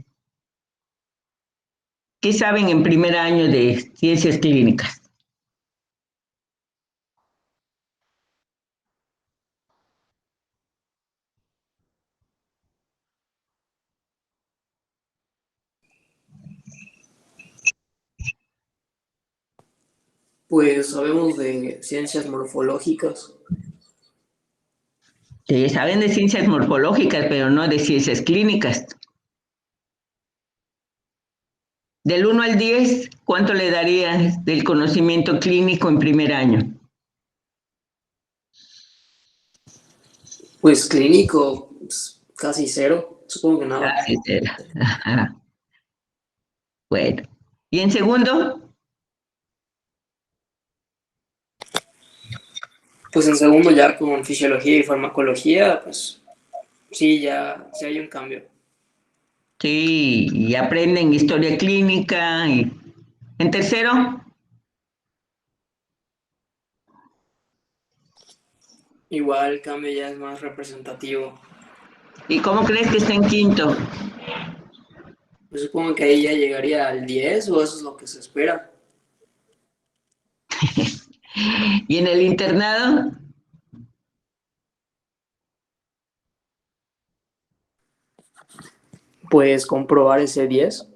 ¿Qué saben en primer año de ciencias clínicas? Pues sabemos de ciencias morfológicas. Sí, saben de ciencias morfológicas, pero no de ciencias clínicas. Del 1 al 10, ¿cuánto le darías del conocimiento clínico en primer año? Pues clínico, pues, casi cero, supongo que nada. Casi cero. Ajá. Bueno. ¿Y en segundo? Pues en segundo ya con fisiología y farmacología, pues sí, ya hay un cambio. Sí, y aprenden historia clínica. Y... ¿En tercero? Igual el cambio ya es más representativo. ¿Y cómo crees que está en quinto? Pues supongo que ahí ya llegaría al 10 o eso es lo que se espera. ¿Y en el internado? Pues comprobar ese 10.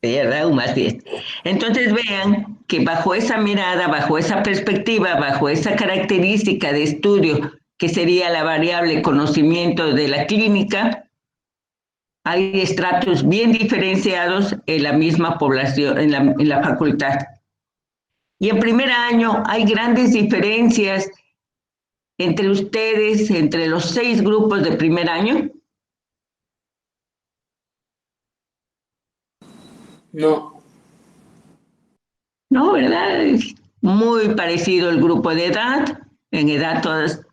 ¿Verdad? Un más 10. Entonces vean que bajo esa mirada, bajo esa perspectiva, bajo esa característica de estudio que sería la variable conocimiento de la clínica, hay estratos bien diferenciados en la misma población, en la facultad. Y en primer año hay grandes diferencias entre ustedes, entre los 6 grupos de primer año. No, No, ¿verdad? Es muy parecido el grupo de edad, en edad todas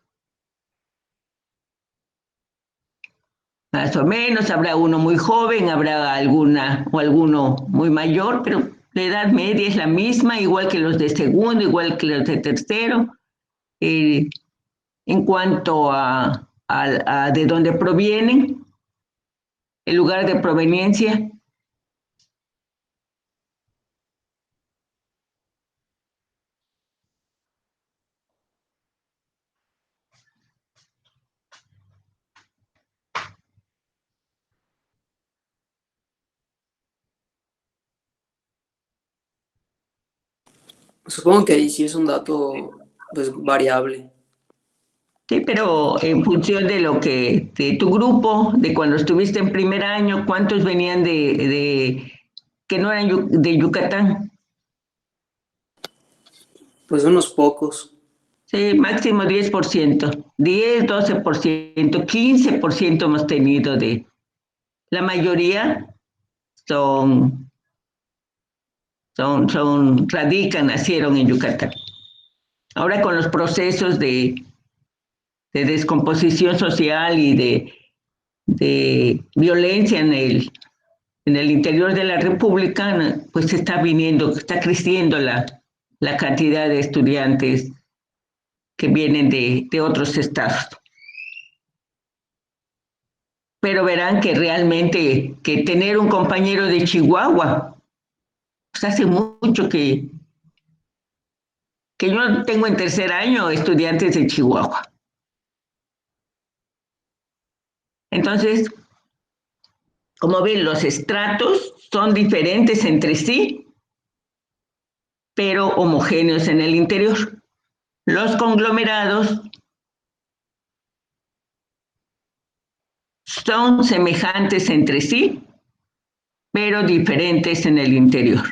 más o menos, habrá uno muy joven, habrá alguna o alguno muy mayor, pero la edad media es la misma, igual que los de segundo, igual que los de tercero. Eh, en cuanto a de dónde provienen, el lugar de proveniencia. Supongo que ahí sí es un dato pues variable. Sí, pero en función de de tu grupo, de cuando estuviste en primer año, ¿cuántos venían que no eran de Yucatán? Pues unos pocos. Sí, máximo 10%, 10, 12%, 15% hemos tenido la mayoría son, radican, nacieron en Yucatán. Ahora con los procesos de descomposición social y de violencia en el interior de la República, pues está creciendo la cantidad de estudiantes que vienen de otros estados. Pero verán que realmente que tener un compañero de Chihuahua, pues hace mucho que yo tengo en tercer año estudiantes de Chihuahua. Entonces, como ven, los estratos son diferentes entre sí, pero homogéneos en el interior. Los conglomerados son semejantes entre sí, pero diferentes en el interior.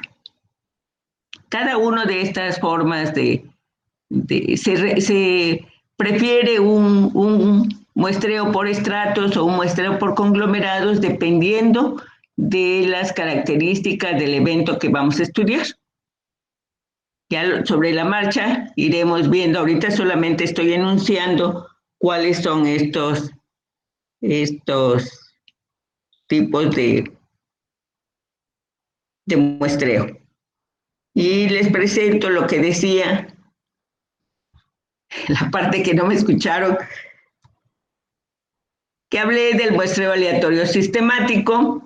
Cada una de estas formas se prefiere un muestreo por estratos o un muestreo por conglomerados dependiendo de las características del evento que vamos a estudiar. Ya sobre la marcha iremos viendo, ahorita solamente estoy enunciando cuáles son estos tipos de muestreo. Y les presento lo que decía, la parte que no me escucharon, que hablé del muestreo aleatorio sistemático,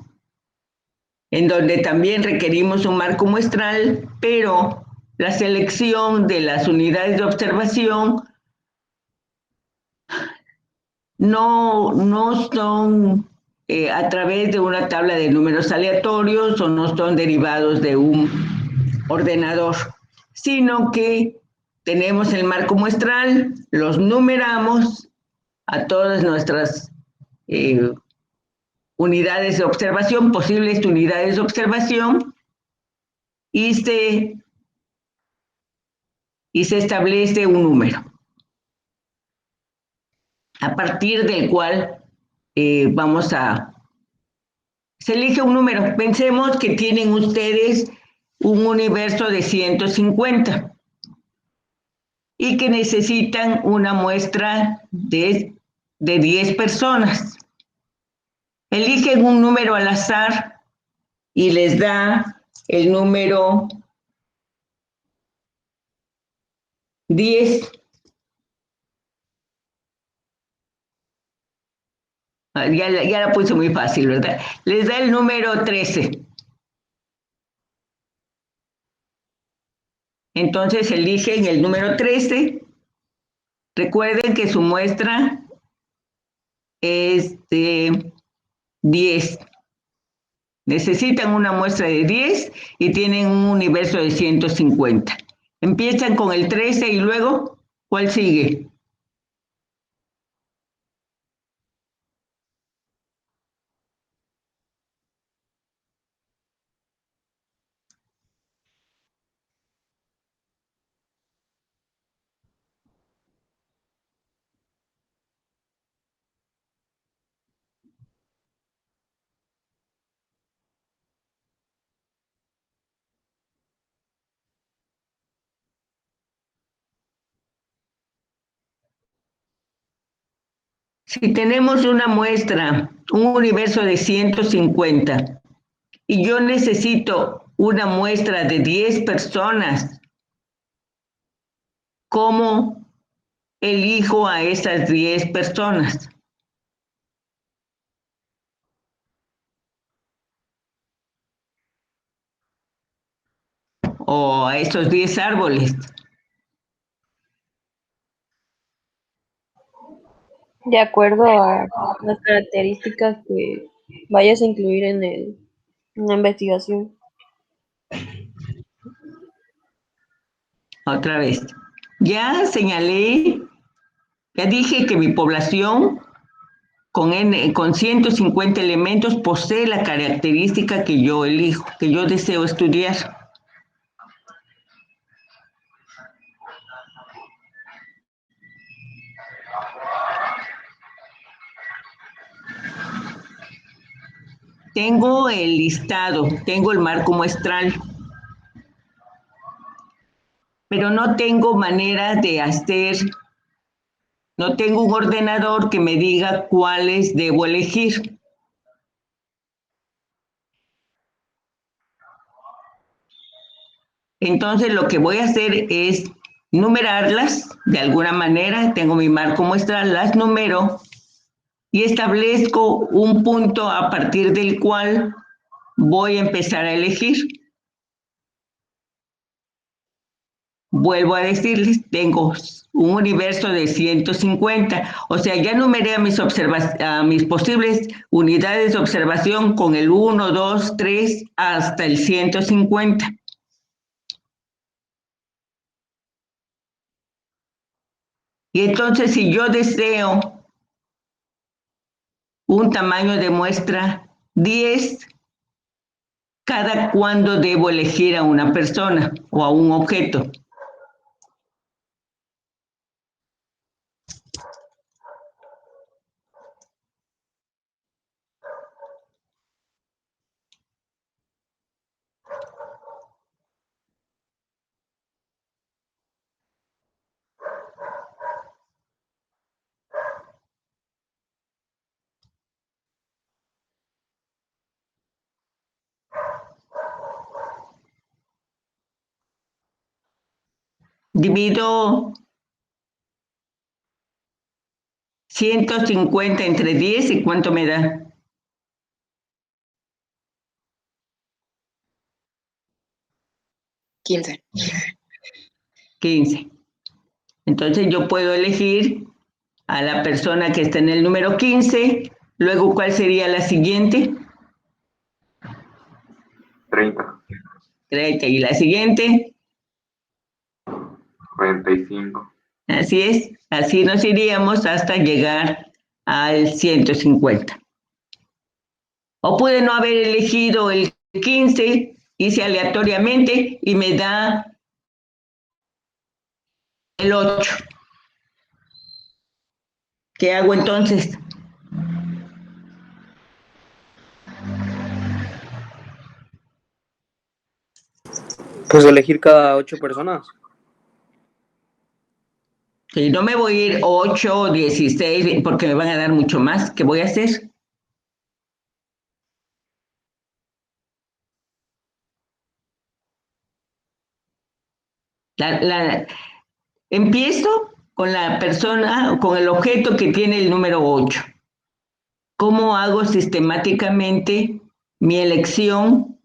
en donde también requerimos un marco muestral, pero la selección de las unidades de observación no son a través de una tabla de números aleatorios o no son derivados de un ordenador, sino que tenemos el marco muestral, los numeramos a todas nuestras unidades de observación, posibles unidades de observación, y se establece un número, a partir del cual se elige un número. Pensemos que tienen ustedes un universo de 150 y que necesitan una muestra de 10 personas. Eligen un número al azar y les da el número 10. Ya la puse muy fácil, ¿verdad? Les da el número 13. Entonces eligen el número 13. Recuerden que su muestra es de 10. Necesitan una muestra de 10 y tienen un universo de 150. Empiezan con el 13 y luego, ¿cuál sigue? Si tenemos una muestra, un universo de 150, y yo necesito una muestra de 10 personas, ¿cómo elijo a esas 10 personas? O a esos 10 árboles. De acuerdo a las características que vayas a incluir en la investigación. otra vez. Ya señalé, ya dije que mi población con 150 elementos posee la característica que yo elijo, que yo deseo estudiar. Tengo el listado, tengo el marco muestral, pero no tengo manera de hacer, no tengo un ordenador que me diga cuáles debo elegir. Entonces lo que voy a hacer es numerarlas de alguna manera, tengo mi marco muestral, las numero y establezco un punto a partir del cual voy a empezar a elegir. Vuelvo a decirles, tengo un universo de 150, o sea, ya numeré a mis posibles unidades de observación con el 1, 2, 3 hasta el 150. Y entonces, si yo deseo un tamaño de muestra 10, ¿cada cuándo debo elegir a una persona o a un objeto? Divido 150 entre 10 y ¿cuánto me da? 15. 15. Entonces yo puedo elegir a la persona que está en el número 15. Luego, ¿cuál sería la siguiente? 30, 30. ¿Y la siguiente? 45. Así es. Así nos iríamos hasta llegar al 150. O puede no haber elegido el 15, hice aleatoriamente y me da el 8. ¿Qué hago entonces? Pues elegir cada 8 personas. Si no me voy a ir 8, 16, porque me van a dar mucho más. ¿Qué voy a hacer? Empiezo con la persona, con el objeto que tiene el número 8. ¿Cómo hago sistemáticamente mi elección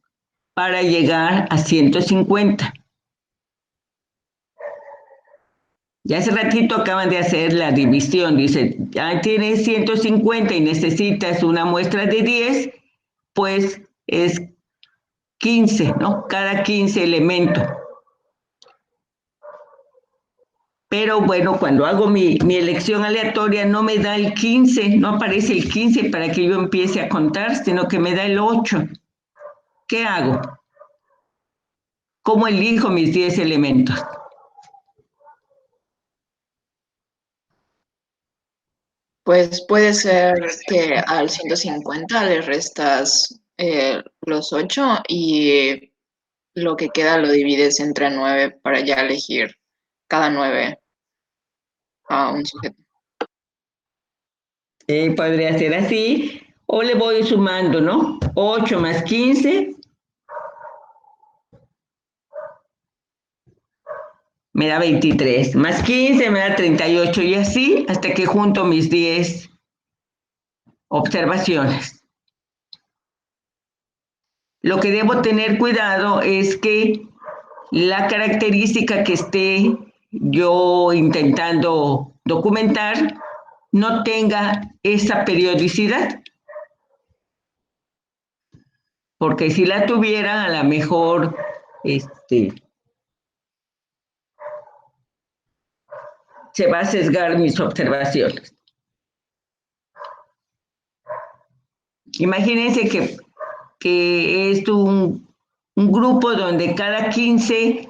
para llegar a 150? Ya hace ratito acaban de hacer la división, dice, ya tienes 150 y necesitas una muestra de 10, pues es 15, ¿no? Cada 15 elementos. Pero bueno, cuando hago mi elección aleatoria no me da el 15, no aparece el 15 para que yo empiece a contar, sino que me da el 8. ¿Qué hago? ¿Cómo elijo mis 10 elementos? Pues puede ser que al 150 le restas los 8 y lo que queda lo divides entre 9 para ya elegir cada 9 a un sujeto. Podría ser así, o le voy sumando, ¿no? 8 más 15 me da 23, más 15 me da 38 y así hasta que junto mis 10 observaciones. Lo que debo tener cuidado es que la característica que esté yo intentando documentar no tenga esa periodicidad. Porque si la tuviera, a lo mejor se va a sesgar mis observaciones. Imagínense que es un grupo donde cada 15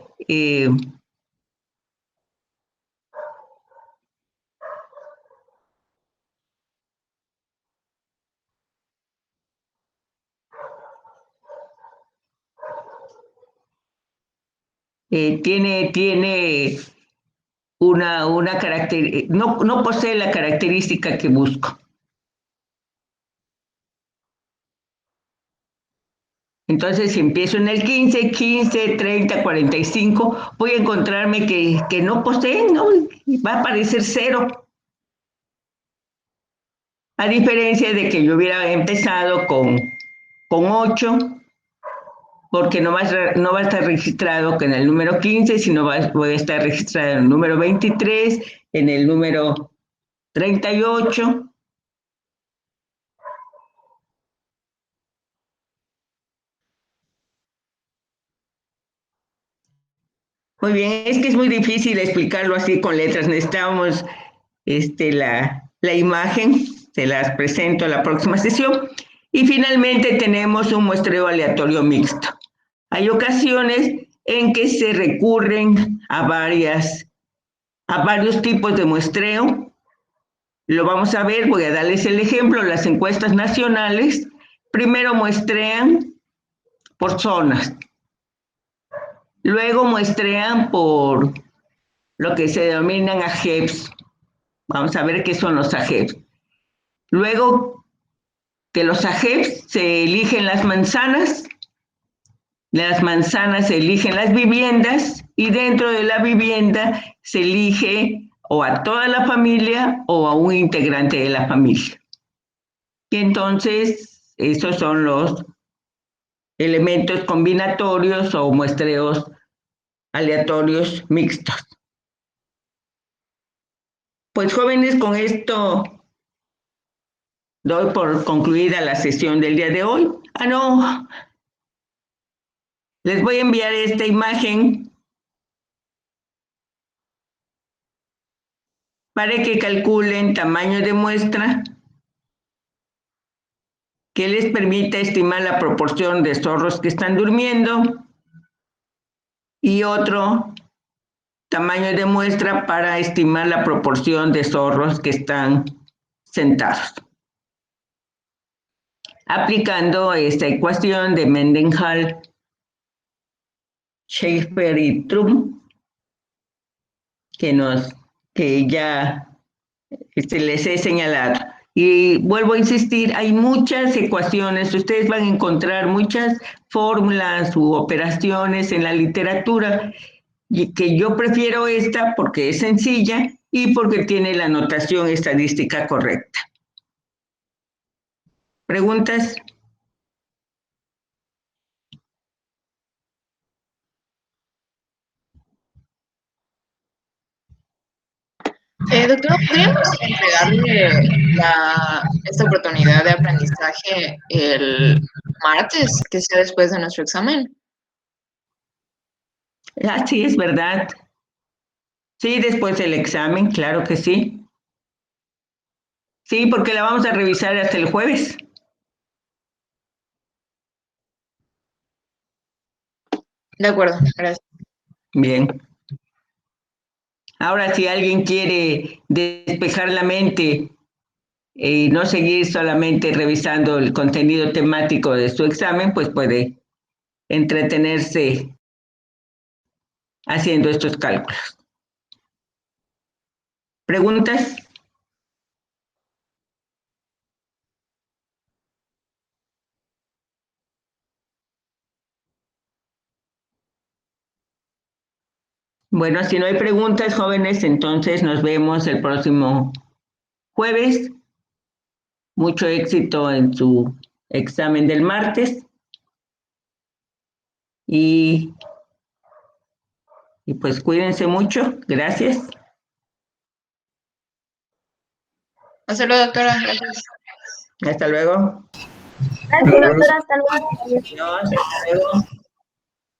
tiene una característica, no posee la característica que busco. Entonces, si empiezo en el 15, 30, 45, voy a encontrarme que no poseen, ¿no? Va a aparecer 0. A diferencia de que yo hubiera empezado con 8, porque no va a estar registrado en el número 15, sino voy a estar registrado en el número 23, en el número 38. Muy bien, es que es muy difícil explicarlo así con letras. Necesitamos la imagen, se las presento a la próxima sesión. Y finalmente tenemos un muestreo aleatorio mixto. Hay ocasiones en que se recurren a varios tipos de muestreo. Lo vamos a ver, voy a darles el ejemplo. Las encuestas nacionales primero muestrean por zonas. Luego muestrean por lo que se denominan AGEPs. Vamos a ver qué son los AGEPs. Luego que los AGEPs se eligen las manzanas se eligen las viviendas y dentro de la vivienda se elige o a toda la familia o a un integrante de la familia. Y entonces esos son los elementos combinatorios o muestreos aleatorios mixtos. Pues jóvenes, con esto doy por concluida la sesión del día de hoy. No, les voy a enviar esta imagen para que calculen tamaño de muestra que les permita estimar la proporción de zorros que están durmiendo y otro tamaño de muestra para estimar la proporción de zorros que están sentados. Aplicando esta ecuación de Mendenhall, Schaefer y Trum, que ya les he señalado. Y vuelvo a insistir, hay muchas ecuaciones, ustedes van a encontrar muchas fórmulas u operaciones en la literatura, y que yo prefiero esta porque es sencilla y porque tiene la notación estadística correcta. ¿Preguntas? Doctora, ¿podríamos entregarle esta oportunidad de aprendizaje el martes, que sea después de nuestro examen? Sí, es verdad. Sí, después del examen, claro que sí. Sí, porque la vamos a revisar hasta el jueves. De acuerdo, gracias. Bien. Ahora, si alguien quiere despejar la mente y no seguir solamente revisando el contenido temático de su examen, pues puede entretenerse haciendo estos cálculos. ¿Preguntas? Bueno, si no hay preguntas, jóvenes, entonces nos vemos el próximo jueves. Mucho éxito en su examen del martes. Y pues cuídense mucho. Gracias. Hasta luego, doctora. Gracias. Hasta luego. Gracias, doctora. Hasta luego. Adiós, hasta luego.